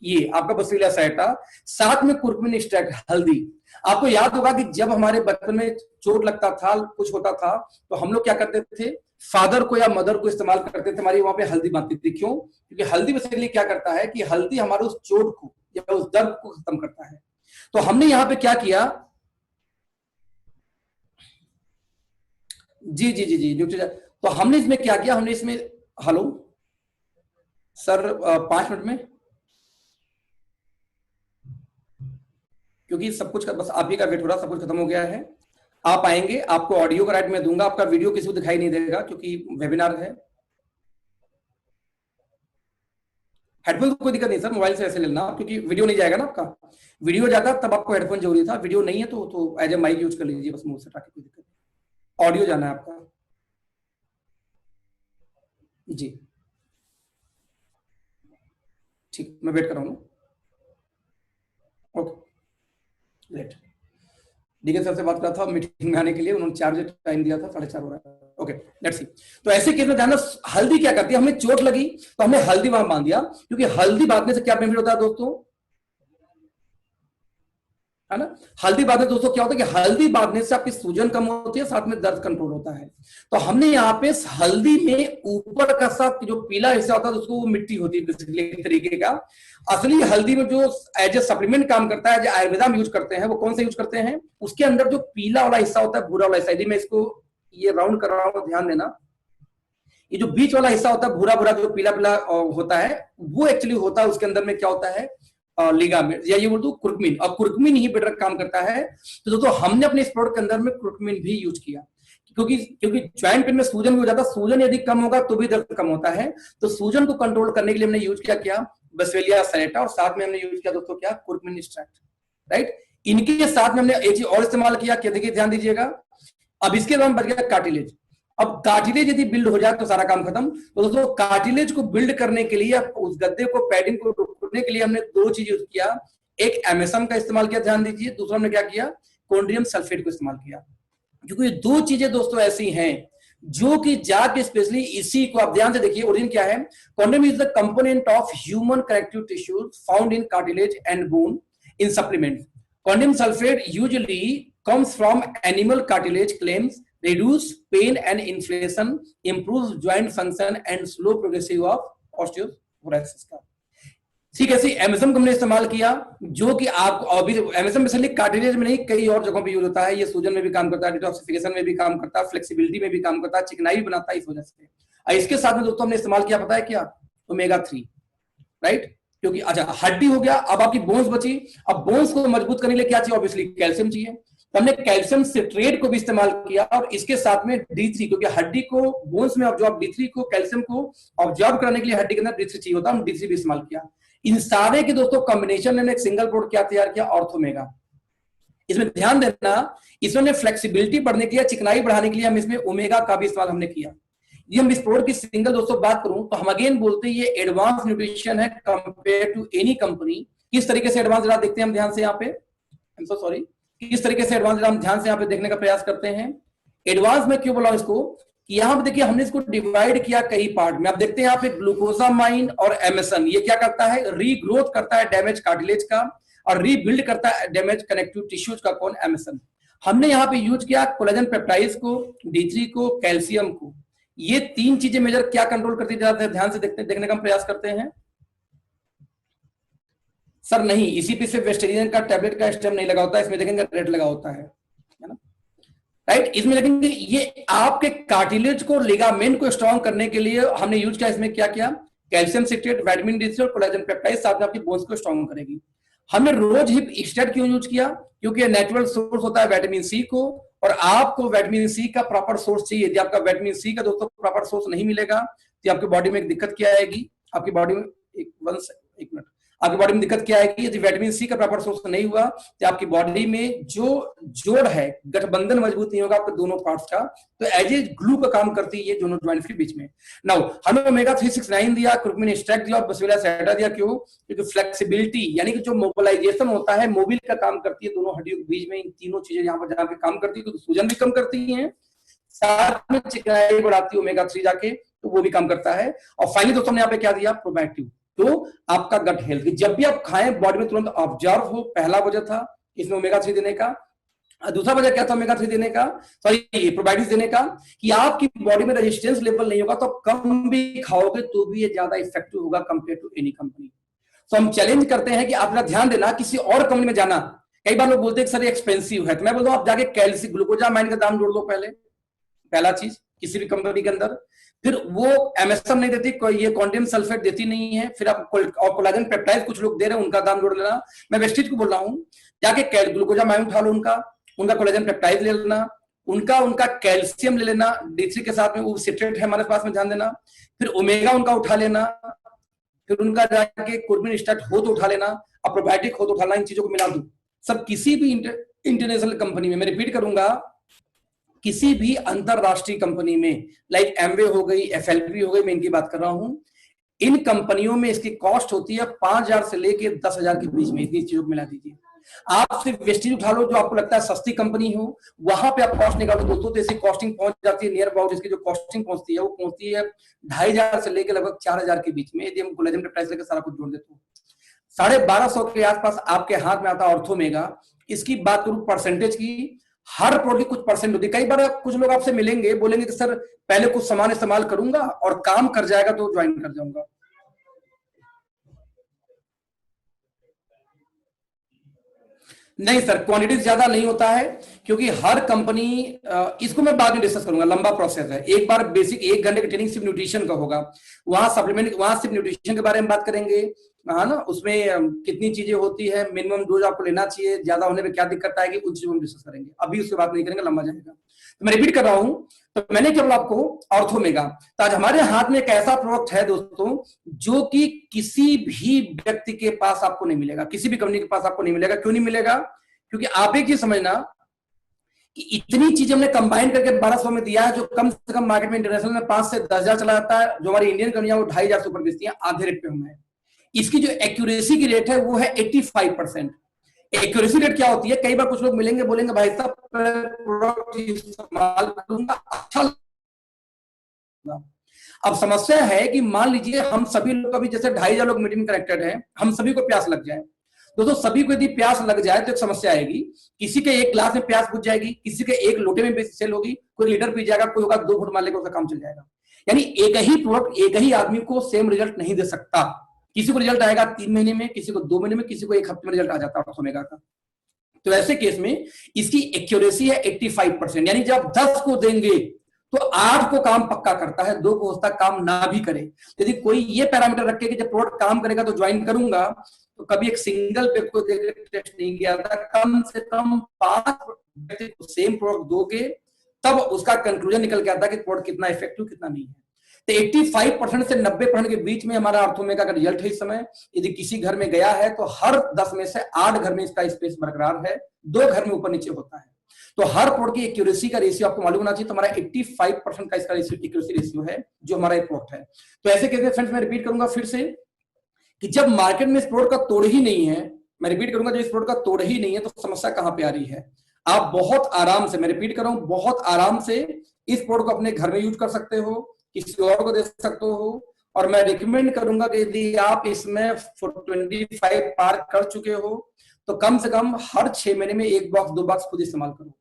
ये आपका बोस्वेलिया सैरेटा, साथ में कुर्कुमिन एक्सट्रैक्ट, हल्दी। आपको याद होगा कि जब हमारे बचपन में चोट लगता था, कुछ होता था, तो हम लोग क्या करते थे, फादर को या मदर को इस्तेमाल करते थे, हमारी वहां पे हल्दी बांधती थी। क्यों? क्योंकि हल्दी बेसिकली क्या करता है कि हल्दी हमारे उस चोट को या उस दर्द को खत्म करता है। तो हमने यहां पे क्या किया, जी जी जी जी, तो हमने इसमें क्या किया, हमने इसमें, हेलो सर 5 मिनट में, क्योंकि सब कुछ का बस आप ही का वेट हो रहा, सब कुछ खत्म हो गया है। आप आएंगे, आपको ऑडियो का राइट मैं दूंगा, आपका वीडियो किसी को दिखाई नहीं देगा क्योंकि वेबिनार है। हेडफोन कोई दिक्कत नहीं सर, मोबाइल से ऐसे लेना, क्योंकि वीडियो नहीं जाएगा ना आपका। वीडियो जाता तब आपको हेडफोन जरूरी था, वीडियो नहीं है तो एज ए माइक यूज कर लीजिए बस मुंह से ताकि कोई दिक्कत नहीं। ऑडियो जाना है आपका जी, ठीक, मैं वेट कर रहा हूँ। ओके लेट, डीके सर से बात करा था मीटिंग में आने के लिए, उन्होंने 4 बजे टाइम दिया था, 4:30 हो रहा है। Okay let's see. तो ऐसे केस में ध्यान, हल्दी क्या करती है, हमें चोट लगी तो हमने हल्दी वहां बांध दिया, क्योंकि हल्दी बांधने से क्या बेनिफिट होता है दोस्तों, है ना। हल्दी बांधने दोस्तों क्या होता है कि हल्दी बांधने से आपकी सूजन कम होती है, साथ में दर्द कंट्रोल होता है। तो हमने यहाँ पे हल्दी में ऊपर का साथ जो पीला हिस्सा होता है उसको मिट्टी होती है बेसिकली एक तरीके का। असली हल्दी में जो एज ए सप्लीमेंट काम करता है, जो आयुर्वेदा में यूज करते हैं, वो कौन सा यूज करते हैं, उसके अंदर जो पीला वाला हिस्सा होता है, भूरा वाला हिस्सा, यदि मैं इसको ये राउंड कर रहा हूं, ध्यान देना, ये जो बीच वाला हिस्सा होता है भूरा भूरा जो पीला पीला होता है, वो एक्चुअली होता है उसके अंदर में क्या होता है, लिगामेंट, या ये बोल दो कुर्कुमिन, और कुर्कुमिन ही बेटर काम करता है। तो दोस्तों हमने अपने इस प्रोडक्ट के अंदर में कुर्कुमिन भी यूज किया, क्योंकि ज्वाइंट पेन में सूजन भी हो जाता है, सूजन यदि कम होगा तो भी दर्द कम होता है। तो सूजन को कंट्रोल करने के लिए हमने यूज किया बसवेलिया सरेटा, और साथ में हमने यूज किया दोस्तों क्या, कुर्कुमिन एक्सट्रैक्ट, राइट। इनके साथ में हमने एक चीज और इस्तेमाल किया, क्या देखिए ध्यान दीजिएगा। अब इसके बाद बच गया कार्टिलेज। अब कार्टिलेज यदि बिल्ड हो जाए तो सारा काम खत्म। तो दोस्तों कार्टिलेज को बिल्ड करने के लिए, उस गद्दे को, पैडिंग को रोकने के लिए हमने 2 चीज यूज किया, एक एमएसएम का इस्तेमाल किया, ध्यान दीजिए, दूसरा हमने क्या किया, कॉन्ड्रियम सल्फेट को इस्तेमाल किया। क्योंकि ये 2 चीजें दोस्तों ऐसी हैं जो कि जाके स्पेशली इसी को आप ध्यान से देखिए, ओरिजिन क्या है, chondroitin is the component of human connective tissues found in cartilage and bone in supplement. Chondroitin sulphate usually comes from animal cartilage, claims reduce pain and inflammation, improves joint function and slow progressive of osteoporosis का। ठीक है, MSM को हमने इस्तेमाल किया, जो कि आप एमएसएम बेसिकली कार्टिलेज में नहीं, कई और जगहों पे यूज होता है। ये सूजन में भी काम करता है, डिटॉक्सिफिकेशन में भी काम करता है, फ्लेक्सिबिलिटी में भी काम करता है, चिकनाई भी बनाता है इस वजह से। इसके साथ में दोस्तों हमने इस्तेमाल किया, पता है क्या, ओमेगा 3, राइट। क्योंकि अच्छा हड्डी हो गया, अब आपकी बोन्स बची। अब बोन्स को मजबूत करने के लिए क्या चाहिए, ऑब्वियसली कैल्शियम चाहिए। तो हमने कैल्शियम सिट्रेट को भी इस्तेमाल किया, और इसके साथ में D3, क्योंकि हड्डी को, बोन्स में ऑब्जॉर्ब, D3 को, कैल्शियम को ऑब्जॉर्ब करने के लिए हड्डी के अंदर D3 चाहिए होता है, हम D3 भी इस्तेमाल किया। इन सारे के दोस्तों कॉम्बिनेशन ने एक सिंगल प्रोडक्ट क्या तैयार किया, ऑर्थोमेगा। इसमें ध्यान देना, इसमें फ्लेक्सिबिलिटी बढ़ने के लिए, चिकनाई बढ़ाने के लिए हम इसमें ओमेगा का भी इस्तेमाल हमने किया। ये हम इस प्रोडक्ट की सिंगल दोस्तों बात करूं तो हम अगेन बोलते हैं ये एडवांस न्यूट्रिशन है कंपेयर टू एनी कंपनी। किस तरीके से एडवांस जरा देखते हैं हम ध्यान से यहाँ पे, आई एम सो सॉरी, किस तरीके से एडवांस हम ध्यान से यहाँ पे देखने का प्रयास करते हैं। एडवांस में क्यों बोला इसको, कि यहाँ पे देखिए हमने इसको डिवाइड किया कई पार्ट में। आप देखते हैं यहाँ पे ग्लूकोसामाइन और एमएसएन, ये क्या करता है, रीग्रोथ करता है डैमेज कार्टिलेज का, और रीबिल्ड करता है डैमेज कनेक्टिव टिश्यूज का, कौन, एमएसएन। हमने यहाँ पे यूज किया कोलेजन पेप्टाइड्स को, D3 को, कैल्शियम को। ये 3 चीजें मेजर क्या कंट्रोल करती जाते हैं, ध्यान से देखने का प्रयास करते हैं। सर नहीं, इसी पे सिर्फ वेस्टेरियन का टैबलेट का स्टेम नहीं लगा होता है, इसमें देखेंगे रेड लगा होता है ना, राइट। इसमें देखेंगे ये आपके कार्टिलेज को, लिगामेंट को स्ट्रॉन्ग करने के लिए हमने यूज किया। इसमें क्या किया, कैल्शियम सिट्रेट, विटामिन D3 और कोलेजन पेप्टाइड, साथ में आपकी बोन्स को स्ट्रॉन्ग करेगी। हमने रोज हिप एक्सट्रैक्ट क्यों यूज किया, क्योंकि नेचुरल सोर्स होता है विटामिन सी को, और आपको विटामिन सी का प्रॉपर सोर्स चाहिए। यदि आपका विटामिन सी का दोस्तों प्रॉपर सोर्स नहीं मिलेगा तो आपकी बॉडी में एक दिक्कत क्या आएगी, आपकी बॉडी में एक मिनट, आपकी बॉडी में दिक्कत क्या आएगी, यदि विटामिन सी का प्रॉपर सोर्स नहीं हुआ तो आपकी बॉडी में जो जोड़ है, गठबंधन मजबूत नहीं होगा आपके दोनों पार्ट्स का, तो एज ए ग्लू का काम करती है दोनों ज्वाइंट के बीच में। नाउ हमने ओमेगा 369 दिया, कुर्कुमिन एक्सट्रैक्ट दिया और बसवेलिया सरेटा दिया। क्यों, क्योंकि फ्लेक्सिबिलिटी यानी कि जो मोबिलाइजेशन होता है, मोबिल का काम करती है दोनों हड्डियों के बीच में। इन तीनों चीजें यहाँ पर जाके काम करती है, तो सूजन भी कम करती है, साथ में चिकनाई बढ़ाती है ओमेगा 3 जाके, तो वो भी काम करता है। और फाइनली दोस्तों ने यहाँ पे क्या दिया, प्रोबायोटिक। तो आपका गट हेल्थ, जब भी आप खाएं बॉडी में तुरंत ऑब्जर्व हो, पहला वजह था इसमें ओमेगा 3 देने का। दूसरा वजह क्या था ओमेगा 3 देने का, सॉरी प्रोबायोटिक्स देने का, कि आपकी बॉडी में रेजिस्टेंस लेवल नहीं होगा तो आप कम भी खाओगे तो भी ये ज्यादा इफेक्टिव होगा कंपेयर टू एनी कंपनी। तो हम चैलेंज करते हैं कि आप ना ध्यान देना, किसी और कंपनी में जाना। कई बार लोग बोलते हैं कि सर ये एक्सपेंसिव है, तो मैं बोलता हूं आप जाके कैल्शियम ग्लूकोजामाइन का दाम जोड़ दो पहले, पहला चीज किसी भी कंपनी के अंदर। फिर वो एमएसएम नहीं देती, कोई ये कॉन्डियम सल्फेट देती नहीं है, फिर आप कोलाजन पेप्टाइड कुछ लोग दे रहे हैं, उनका दाम जोड़ लेना। मैं वेस्टिज को बोल रहा हूँ, जाके ग्लूकोजामाइन उठा लो, उनका कोलाजन पेप्टाइड ले लेना, उनका कैल्शियम ले लेना D3 के साथ में, वो सिट्रेट है हमारे पास में, ध्यान देना। फिर ओमेगा उनका उठा लेना, फिर उनका जाके कुर्बिन स्टार्ट हो तो उठा लेना, अब प्रोबायोटिक हो तो उठा लेना, इन चीजों को मिला दो। सब किसी भी इंटरनेशनल कंपनी में, मैं रिपीट करूंगा, किसी भी अंतरराष्ट्रीय कंपनी में, लाइक एमवे हो गई, एफएलपी हो गई, मैं इनकी बात कर रहा हूं, इन कंपनियों में इसकी कॉस्ट होती है 5,000 से लेके 10,000 के बीच में, इतनी चीजों को मिला दीजिए। आप सिर्फ वेस्टिज उठा लो जो आपको लगता है सस्ती कंपनी हो, वहां पे आप कॉस्ट निकालो दोस्तों, तो ऐसी कॉस्टिंग पहुंच जाती है नियर अबाउट, इसकी जो कॉस्टिंग पहुंचती है वो पहुंचती है 2,500 से लेकर लगभग 4,000 के बीच में, यदि हम कोलेजन पे प्राइस लेकर सारा कुछ जोड़ देते हो। 1,250 के आसपास आपके हाथ में आता है ऑर्थोमेगा। इसकी बात करूं परसेंटेज की, हर प्रोडक्ट की कुछ परसेंट होती है। कई बार कुछ लोग आपसे मिलेंगे, बोलेंगे कि सर पहले कुछ सामान इस्तेमाल करूंगा और काम कर जाएगा तो ज्वाइन कर जाऊंगा। नहीं सर, क्वांटिटी ज्यादा नहीं होता है, क्योंकि हर कंपनी, इसको मैं बाद में डिस्कस करूंगा, लंबा प्रोसेस है। एक बार बेसिक 1 घंटे की ट्रेनिंग सिर्फ न्यूट्रिशन का होगा, वहां सप्लीमेंट, वहां सिर्फ न्यूट्रिशन के बारे में बात करेंगे, हाँ ना, उसमें कितनी चीजें होती है, मिनिमम डोज आपको लेना चाहिए, ज्यादा होने पे क्या दिक्कत आएगी, उन चीजों में डिस्कस करेंगे। अभी उससे बात नहीं करेंगे, लंबा जाएगा। तो मैं रिपीट कर रहा हूं, तो मैंने क्या बोला आपको, ऑर्थोमेगा। तो आज हमारे हाथ में एक ऐसा प्रोडक्ट है दोस्तों, जो कि किसी भी व्यक्ति के पास आपको नहीं मिलेगा, किसी भी कंपनी के पास आपको नहीं मिलेगा। क्यों नहीं मिलेगा? क्योंकि आप एक चीज समझना कि इतनी चीज हमने कंबाइन करके 1,200 में दिया है, जो कम से कम मार्केट में इंटरनेशनल में 5 से 10,000 चला जाता है, जो हमारी इंडियन कंपनियां वो 2,500 से ऊपर बेचती हैं, आधे रेट पे हमें। इसकी जो एक्यूरेसी की रेट है वो है 85%। एक्यूरेसी रेट क्या होती है? कई बार कुछ लोग मिलेंगे, बोलेंगे भाई साहब प्रोडक्ट इस्तेमाल करूंगा, अच्छा लगेगा। अब समस्या है कि मान लीजिए हम सभी लोग, अभी जैसे 2,500 लोग मीटिंग कनेक्टेड है, हम सभी को प्यास लग जाए, दोस्तों सभी को यदि प्यास लग जाए तो एक समस्या आएगी, किसी के एक ग्लास में प्यास बुझ जाएगी, किसी के एक लोटे में सेल होगी, कोई लीटर पी जाएगा, कोई होगा 2 घूंट मार लेकर उसका काम चल जाएगा। यानी एक ही प्रोडक्ट एक ही आदमी को सेम रिजल्ट नहीं दे सकता। किसी को रिजल्ट आएगा 3 महीने में, किसी को 2 महीने में, किसी को 1 हफ्ते में रिजल्ट आ जाता है ऑर्थोमेगा का। तो ऐसे केस में इसकी एक्यूरेसी है 85%, यानी जब 10 को देंगे तो 8 को काम पक्का करता है, 2 को होता काम ना भी करे। यदि कोई ये पैरामीटर रखे कि जब प्रोडक्ट काम करेगा तो ज्वाइन करूंगा, तो कभी एक सिंगल व्यक्ति को देकर टेस्ट नहीं किया था, कम से कम 5 व्यक्ति को सेम प्रोडक्ट दोगे तब उसका कंक्लूजन निकल के आता है कि प्रोडक्ट कितना इफेक्टिव कितना नहीं है। तो 85% से 90% के बीच में हमारा ऑर्थोमेगा का रिजल्ट है इस समय। यदि किसी घर में गया है तो हर 10 में से 8 घर में इसका स्पेस बरकरार है, 2 घर में ऊपर नीचे होता है। तो हर प्रोडक्ट की एक्यूरेसी का रेशियो आपको मालूम होना चाहिए। तो हमारा 85% का इसका एक्यूरेसी रेशियो है जो हमारा एक प्रोडक्ट है। तो ऐसे केस में फ्रेंड्स मैं रिपीट करूंगा फिर से कि जब मार्केट में इस प्रोडक्ट का तोड़ ही नहीं है, मैं रिपीट करूंगा, जब इस प्रोडक्ट का तोड़ ही नहीं है तो समस्या कहां पे आ रही है? आप बहुत आराम से, मैं रिपीट कर रहा हूं, बहुत आराम से इस प्रोडक्ट को अपने घर में यूज कर सकते हो, किसी और को दे सकते हो। और मैं रिकमेंड करूंगा कि यदि आप इसमें 25 पार कर चुके हो तो कम से कम हर 6 महीने में 1 बॉक्स 2 बॉक्स खुद इस्तेमाल करो।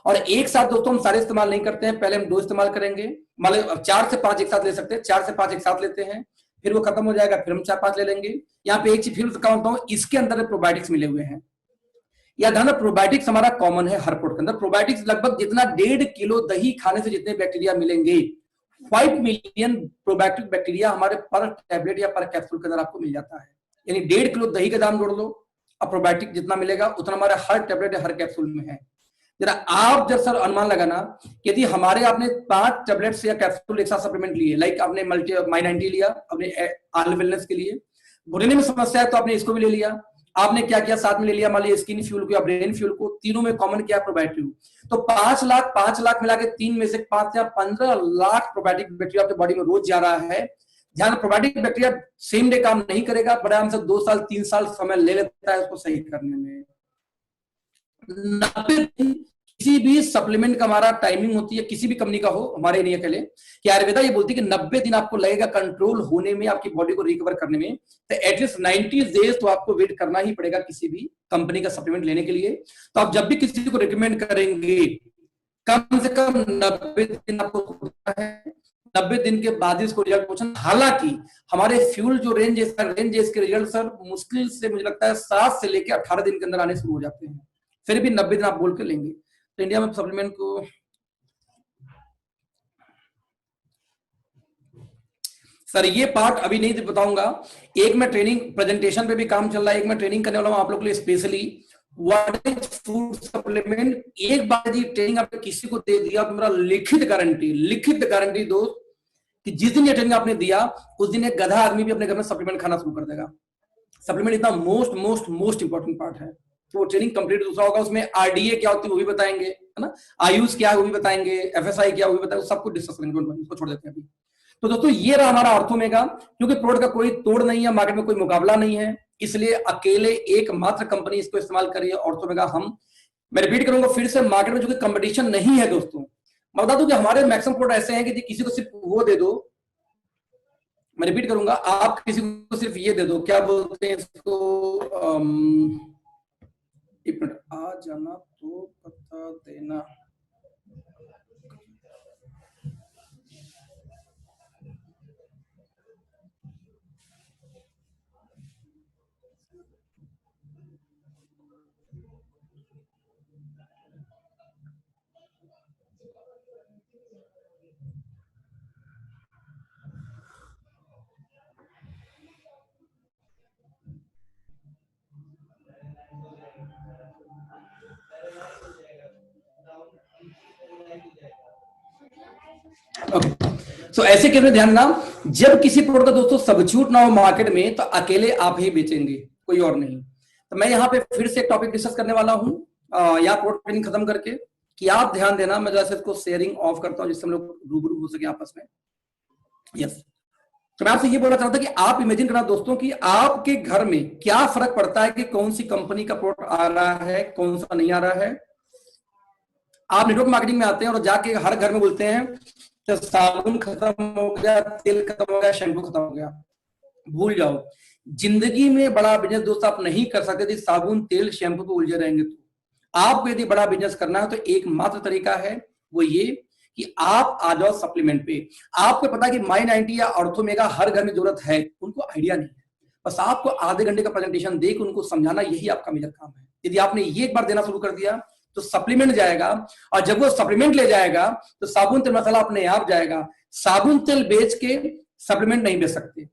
और एक साथ दोस्तों हम सारे इस्तेमाल नहीं करते हैं, पहले हम 2 इस्तेमाल करेंगे, मतलब 4 से 5 एक साथ ले सकते हैं, 4 से 5 एक साथ लेते हैं, फिर वो खत्म हो जाएगा, फिर हम 4-5 ले लेंगे। यहाँ पे एक चीज फिर कहता हूं, इसके अंदर प्रोबायोटिक्स मिले हुए हैं। या ध्यान, प्रोबायोटिक्स हमारा कॉमन है हर प्रोडक्ट के अंदर। प्रोबायोटिक्स लगभग जितना 1.5 किलो दही खाने से जितने बैक्टीरिया मिलेंगे, 5 मिलियन प्रोबायोटिक बैक्टीरिया हमारे पर टैबलेट या पर कैप्सूल के अंदर आपको मिल जाता है। यानी 1.5 किलो दही का दाम जोड़ लो, अब प्रोबायोटिक जितना मिलेगा उतना हमारे हर टैबलेट या हर कैप्सूल में है। जरा आप जब सर अनुमान लगाना, यदि हमारे आपने 5 टैबलेट्स या कैप्सूल एक साथ सप्लीमेंट लिए, लाइक आपने मल्टी माई90 लिया अपने आल वेलनेस के लिए, घुटने में समस्या है तो आपने इसको भी ले लिया, आपने क्या किया साथ में ले लिया मान लीजिए स्किन फ्यूल को या ब्रेन फ्यूल को, तीनों में कॉमन क्या? प्रोबायोटिक। तो 5 लाख मिला के 3 में से 5 या 15 लाख प्रोबायोटिक बैक्टीरिया आपके बॉडी में रोज जा रहा है। ध्यान, प्रोबायोटिक बैक्टीरिया सेम डे काम नहीं करेगा, बड़े आराम से 2 साल 3 साल समय ले लेता है उसको सही करने में। 90 दिन किसी भी सप्लीमेंट का हमारा टाइमिंग होती है, किसी भी कंपनी का हो, हमारे नहीं अकेले, कि आयुर्वेदा ये बोलती है कि 90 दिन आपको लगेगा कंट्रोल होने में, आपकी बॉडी को रिकवर करने में, तो एटलीस्ट 90 डेज तो आपको वेट करना ही पड़ेगा किसी भी कंपनी का सप्लीमेंट लेने के लिए। तो आप जब भी किसी को रिकमेंड करेंगे, कम से कम 90 दिन आपको है, 90 दिन के बाद इसको रिजल्ट पूछना। हालांकि हमारे फ्यूल जो रेंज है इसके रिजल्ट सर मुश्किल से मुझे लगता है 7 से लेकर 18 दिन के अंदर आने शुरू हो जाते हैं, फिर भी 90 दिन आप बोल के लेंगे। तो इंडिया में सप्लीमेंट को सर ये पार्ट अभी नहीं बताऊंगा, एक मैं ट्रेनिंग प्रेजेंटेशन पे भी काम चल रहा है, एक मैं ट्रेनिंग करने वाला हूं आप लोग के लिए specially what is food supplement. एक बार यदि ट्रेनिंग आपने किसी को दे दिया तो मेरा लिखित गारंटी दो कि जिस दिन ये ट्रेनिंग आपने दिया उस दिन एक गधा आदमी भी अपने घर में सप्लीमेंट खाना शुरू कर देगा। सप्लीमेंट इतना मोस्ट इंपॉर्टेंट पार्ट है। तो वो ट्रेनिंग कंप्लीट दूसरा होगा, उसमें आरडीए क्या होती है वो भी बताएंगे, है ना, आयुष क्या है वो भी बताएंगे, एफएसआई क्या वो भी बताएंगे, सब कुछ डिस्कस करेंगे, उसको छोड़ देते हैं अभी। तो दोस्तों ये रहा हमारा ऑर्थोमेगा, क्योंकि प्रोडक्ट का कोई तोड़ नहीं है, मार्केट में कोई मुकाबला नहीं है, इसलिए अकेले एकमात्र कंपनी इसको इस्तेमाल करिए ऑर्थोमेगा। मैं रिपीट करूंगा फिर से, मार्केट में जो कंपटीशन नहीं है दोस्तों। मैं बता दूं कि हमारे मैक्सिमम प्रोडक्ट ऐसे हैं कि किसी को सिर्फ वो दे दो, मैं रिपीट करूंगा, आप किसी को सिर्फ ये दे दो, क्या बोलते हैं इसको, एक मिनट आ जाना तो बता देना, तो ऐसे केस में ध्यान रखना, जब किसी प्रोडक्ट का दोस्तों सब्स्टिट्यूट ना हो मार्केट में तो अकेले आप ही बेचेंगे, कोई और नहीं। तो मैं यहाँ पे फिर से एक टॉपिक डिस्कस करने वाला हूँ यहाँ प्रोडक्ट ट्रेनिंग खत्म करके, कि आप ध्यान देना, मैं जैसे इसको शेयरिंग ऑफ करता हूँ जिससे हम लोग रूबरू हो सके आपस में। यस, तो मैं आपसे ये बोलना चाहता था कि आप इमेजिन करना दोस्तों कि आपके घर में क्या फर्क पड़ता है कि कौन सी कंपनी का प्रोडक्ट आ रहा है, कौन सा नहीं आ रहा है। आप नेटवर्क मार्केटिंग में आते हैं और जाके हर घर में बोलते हैं तो साबुन खत्म हो गया, तेल खत्म हो गया, शैम्पू खत्म हो गया। भूल जाओ, जिंदगी में बड़ा बिजनेस दोस्त आप नहीं कर सकते यदि साबुन तेल शैम्पू पे उलझे रहेंगे। तो आपको यदि बड़ा बिजनेस करना है तो एकमात्र तरीका है वो ये कि आप आ जाओ सप्लीमेंट पे। आपको पता है कि माई90 या ऑर्थोमेगा हर घर में जरूरत है, उनको आइडिया नहीं है, बस आपको आधे घंटे का प्रेजेंटेशन देकर उनको समझाना, यही आपका मेजर काम है। यदि आपने ये एक बार देना शुरू कर दिया तो सप्लीमेंट जाएगा, और जब वो सप्लीमेंट ले जाएगा तो साबुन तेल मसाला अपने आप जाएगा। साबुन तेल बेच के सप्लीमेंट नहीं बेच सकते,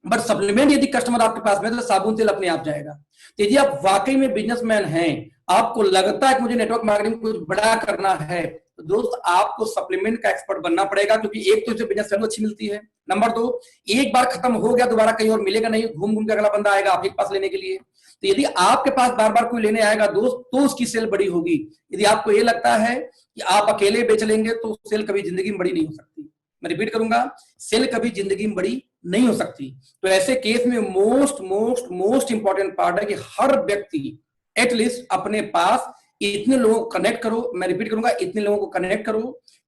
बट सप्लीमेंट यदि कस्टमर आपके पास में तो साबुन तेल अपने आप जाएगा। तो यदि आप वाकई में बिजनेसमैन हैं, आपको लगता है कि मुझे नेटवर्क मार्केटिंग कुछ बड़ा करना है, तो दोस्त आपको सप्लीमेंट का एक्सपर्ट बनना पड़ेगा, क्योंकि एक तो इसे बिजनेस वैल्यू अच्छी मिलती है, नंबर 2 एक बार खत्म हो गया दोबारा कहीं और मिलेगा नहीं, घूम घूम के अगला बंदा आएगा आपके पास लेने के लिए। तो यदि आपके पास बार बार कोई लेने आएगा दोस्त तो उसकी सेल बड़ी होगी। यदि आपको ये लगता है कि आप अकेले बेच लेंगे तो सेल कभी जिंदगी में बड़ी नहीं हो सकती। मैं रिपीट करूंगा, सेल कभी जिंदगी में बड़ी नहीं हो सकती। तो ऐसे केस में मोस्ट इंपॉर्टेंट पार्ट है कि हर व्यक्ति एटलीस्ट अपने पास इतने लोगों को कनेक्ट करो, मैं रिपीट करूंगा, इतने लोगों को कनेक्ट करो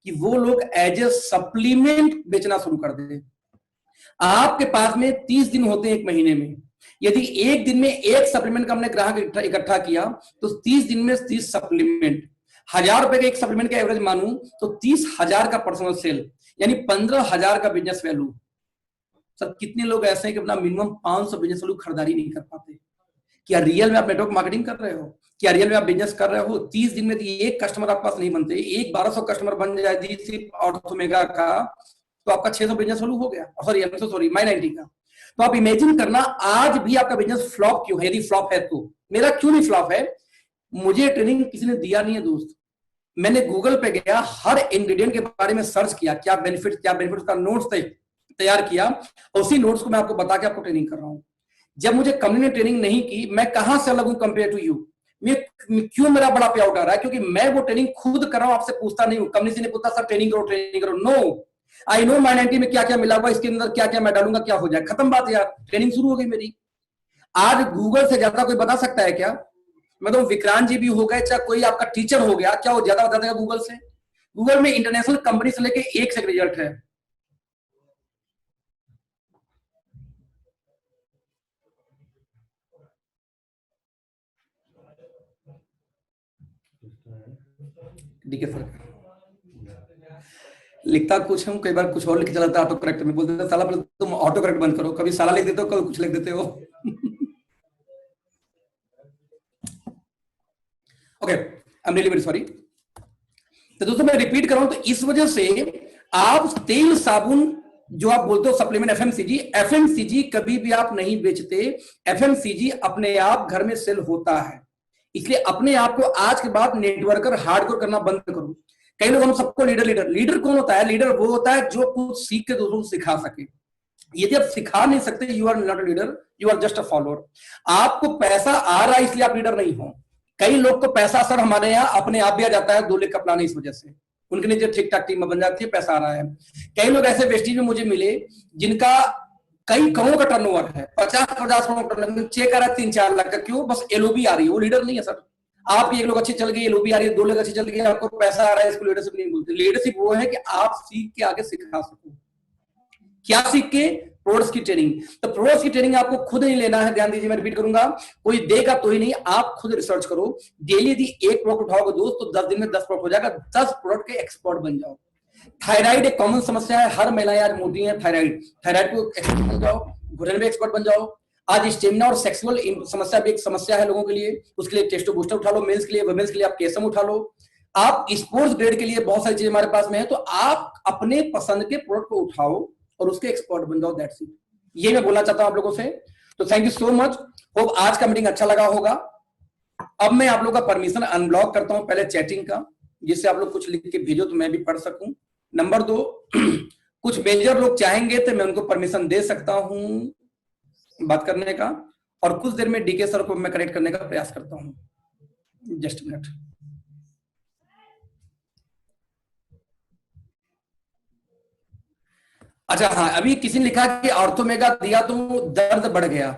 कि वो लोग एज ए सप्लीमेंट बेचना शुरू कर दें। आपके पास में 30 दिन होते हैं एक महीने में, यदि एक दिन में एक सप्लीमेंट का हमने ग्राहक इकट्ठा किया तो 30 दिन में 30 सप्लीमेंट, 1000 रुपए का एक सप्लीमेंट का एवरेज मानूं तो 30,000 का पर्सनल सेल, यानी 15,000 का बिजनेस वैल्यू। सर कितने लोग ऐसे हैं कि अपना मिनिमम 500 बिजनेस वैल्यू खरीदारी नहीं कर पाते? क्या रियल में आप नेटवर्क मार्केटिंग कर रहे हो? क्या रियल में आप बिजनेस कर रहे हो? 30 दिन में तो एक कस्टमर आपके पास नहीं बनते, एक 1200 कस्टमर बन जाए सिर्फ ऑर्थोमेगा का तो आपका 600 बिजनेस वैल्यू हो गया, सॉरी माई90 का। तो आप इमेजिन करना आज भी आपका बिजनेस फ्लॉप क्यों है, यदि फ्लॉप है तो मेरा क्यों नहीं फ्लॉप है? मुझे ट्रेनिंग किसी ने दिया नहीं है दोस्त, मैंने गूगल पे गया, हर इंग्रेडिएंट के बारे में सर्च किया, क्या बेनिफिट का नोट्स तैयार किया, और उसी नोट्स को मैं आपको बता के आपको ट्रेनिंग कर रहा हूं। जब मुझे कंपनी ने ट्रेनिंग नहीं की, मैं कहां से अलग हूं कंपेयर टू यू? क्यों मेरा बड़ा पे आउट आ रहा है? क्योंकि मैं वो ट्रेनिंग खुद कर रहा हूं, आपसे पूछता नहीं हूं। कंपनी से नहीं पूछता सर ट्रेनिंग करो, नो, आई नो माई90 में क्या क्या मिला हुआ, इसके अंदर क्या क्या मैं डालूंगा, क्या हो जाए, खत्म बात यार, ट्रेनिंग शुरू हो गई मेरी। आज गूगल से ज्यादा कोई बता सकता है क्या? मैं तो विक्रांत जी भी हो गए, चाहे कोई आपका टीचर हो गया, क्या वो ज्यादा बता देगा गूगल से? गूगल में इंटरनेशनल कंपनी से लेके एक से रिजल्ट है। डीके सर लिखता कुछ हूँ, कई बार कुछ और लिख चलाता ऑटो करेक्ट में, बोलते साला पहले तुम ऑटो करेक्ट बंद करो, कभी साला लिख देते हो, कभी कुछ लिख देते हो। Okay, I am really very sorry. तो दोस्तों मैं रिपीट कर रहा हूं, तो इस वजह से आप तेल साबुन जो आप बोलते हो सप्लीमेंट, एफएमसीजी, एफएमसीजी कभी भी आप नहीं बेचते। एफएमसीजी अपने आप घर में सेल होता है, इसलिए अपने आप को आज के बाद नेटवर्कर हार्डकोर करना बंद करो। कई लोग हम सबको लीडर लीडर लीडर कौन होता है? लीडर वो होता है जो कुछ सीख के दूसरों को सिखा सके। यदि आप सिखा नहीं सकते, you are not a leader, you are just a follower. आपको पैसा आ रहा है इसलिए आप लीडर नहीं हो। कई लोग को पैसा सर हमारे यहाँ अपने आप भी आ जाता है, 2 लाख का प्लान है, इस वजह से उनके नीचे ठीक ठाक टीम बन जाती है, पैसा आ रहा है। कई लोग ऐसे वेस्टीज में मुझे मिले जिनका कई करोड़ का टर्नओवर है, 50-50 करोड़ का टर्नओवर, चेक आ रहा है 3-4 लाख का, क्यों? बस एलओबी आ रही है, वो लीडर नहीं है सर। आपकी 1 लोग अच्छी चल गई, एलओबी आ रही है, 2 लोग अच्छी चल गई, आपको पैसा आ रहा है, इसको लीडरशिप नहीं बोलते। लीडरशिप वो है कि आप सीख के आगे सिखा सको। क्या सीख के? प्रोडक्ट्स की ट्रेनिंग। तो प्रोडक्ट्स की ट्रेनिंग आपको खुद नहीं लेना है, ध्यान दीजिए, मैं रिपीट करूंगा, कोई देगा तो ही नहीं, आप खुद रिसर्च करो। डेली यदि एक प्रोडक्ट उठाओगे दोस्त, तो 10 दिन में 10 प्रोडक्ट हो जाएगा, 10 प्रोडक्ट के एक्सपर्ट बन जाओ। थायराइड एक कॉमन समस्या है, हर महिलाएं आज मोटी है। थायराइड, थायराइड को एक्सपर्ट बन जाओ, घुटने में एक्सपर्ट बन जाओ। आज स्टेमिना और सेक्सुअल समस्या भी एक समस्या है लोगों के लिए, उसके लिए टेस्टो बूस्टर उठा लो, मेंस के लिए, वुमेन्स के लिए आप केसम उठा लो। आप स्पोर्ट्स ग्रेड के लिए बहुत सारी चीजें हमारे पास में है, तो आप अपने पसंद के प्रोडक्ट को उठाओ और उसके एक्सपर्ट बन जाओ, दैट्स इट। ये मैं बोलना चाहता हूं आप लोगों से। तो thank you so much, hope आज का मीटिंग अच्छा लगा होगा। अब मैं आप लोगों का परमिशन अनब्लॉक करता हूं, पहले चैटिंग का, जिससे आप लोग कुछ लिख के भेजो तो मैं भी पढ़ सकूं। नंबर 2, कुछ मेजर लोग चाहेंगे तो मैं उनको परमिशन दे सकता हूं बात करने का, और कुछ देर में डीके सर को मैं कनेक्ट करने का प्रयास करता हूं। Just minute. अच्छा हाँ, अभी किसी ने लिखा कि ऑर्थोमेगा दिया तो दर्द बढ़ गया।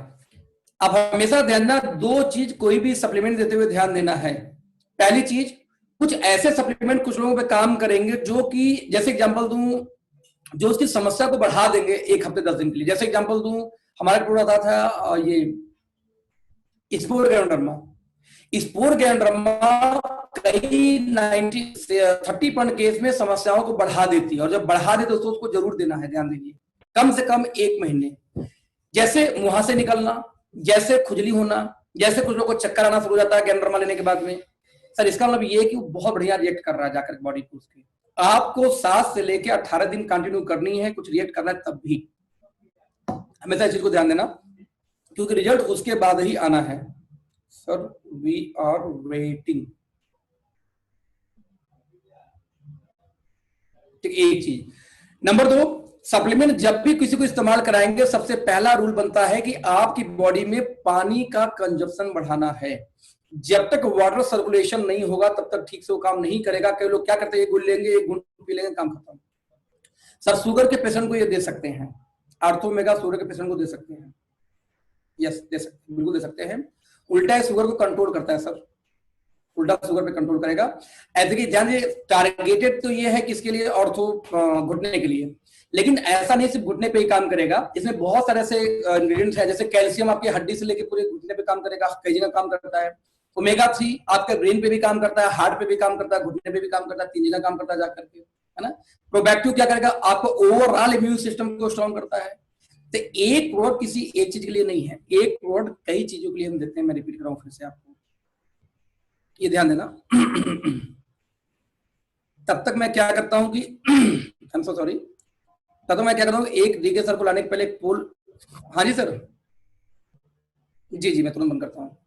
अब हमेशा ध्यान देना, 2 चीज कोई भी सप्लीमेंट देते हुए ध्यान देना है। पहली चीज, कुछ ऐसे सप्लीमेंट कुछ लोगों पे काम करेंगे जो कि, जैसे एग्जांपल दूं, जो उसकी समस्या को बढ़ा देंगे 1 हफ्ते 10 दिन के लिए। जैसे एग्जांपल दूं, हमारे प्रोडक्ट आता था ये स्पोर गैंड्रोमा। स्पोर गैंड्रोमा कई 30% केस में समस्याओं को बढ़ा देती है, और जब बढ़ा देती है तो उसको जरूर देना है, ध्यान दीजिए, कम से कम 1 महीने। जैसे मुहासे निकलना, जैसे खुजली होना, जैसे कुछ लोगों को चक्कर आना शुरू हो जाता है गैंड्रोमा लेने के बाद में, सर इसका मतलब ये है कि वो बहुत बढ़िया रिएक्ट कर रहा है जाकर बॉडी को उसकी। आपको 7 से लेकर 18 दिन कंटिन्यू करनी है, कुछ रिएक्ट करना है तब भी, हमेशा इस चीज को ध्यान देना, क्योंकि रिजल्ट उसके बाद ही आना है। Sir we are waiting. ठीक, एक चीज। नंबर 2, सप्लीमेंट जब भी किसी को इस्तेमाल कराएंगे, सबसे पहला रूल बनता है कि आपकी बॉडी में पानी का कंजप्शन बढ़ाना है। जब तक वाटर सर्कुलेशन नहीं होगा तब तक ठीक से वो काम नहीं करेगा। कई लोग क्या करते हैं, 1 गुल लेंगे, 1 गुल पी लेंगे, काम खत्म। सर शुगर के पेशेंट को ये दे सकते हैं, आर्थोमेगा शुगर के पेशेंट को दे सकते हैं, यस दे सकते, बिल्कुल दे सकते हैं। उल्टा शुगर को कंट्रोल करता है सर, उल्टा शुगर पे कंट्रोल करेगा। ऐसे कि ध्यान दीजिए, टारगेटेड तो ये है किसके लिए, ऑर्थो घुटने के लिए, लेकिन ऐसा नहीं सिर्फ घुटने पे ही काम करेगा, इसमें बहुत सारे ऐसे इंग्रेडिएंट्स है, जैसे कैल्शियम आपकी हड्डी से लेकर पूरे घुटने पे काम करेगा, कई जगह काम करता है। ओमेगा 3 आपके ब्रेन पे भी काम करता है, हार्ट पे भी काम करता है, घुटने पे भी काम करता है, 3 जगह काम करता है जाकर के, है ना। प्रोबैक्टिव क्या करेगा, आपको ओवरऑल इम्यून सिस्टम को स्ट्रॉन्ग करता है। तो एक प्रोडक्ट किसी एक चीज के लिए नहीं है, एक प्रोडक्ट कई चीजों के लिए हम देते हैं। मैं रिपीट कर रहा हूं फिर से आपको, ये ध्यान देना। तब तक मैं क्या करता हूं कि आई एम सो सॉरी, तब तक मैं क्या करता हूं, एक डीके सर को लाने के पहले पोल। हाँ जी सर, जी जी मैं तुरंत बंद करता हूँ।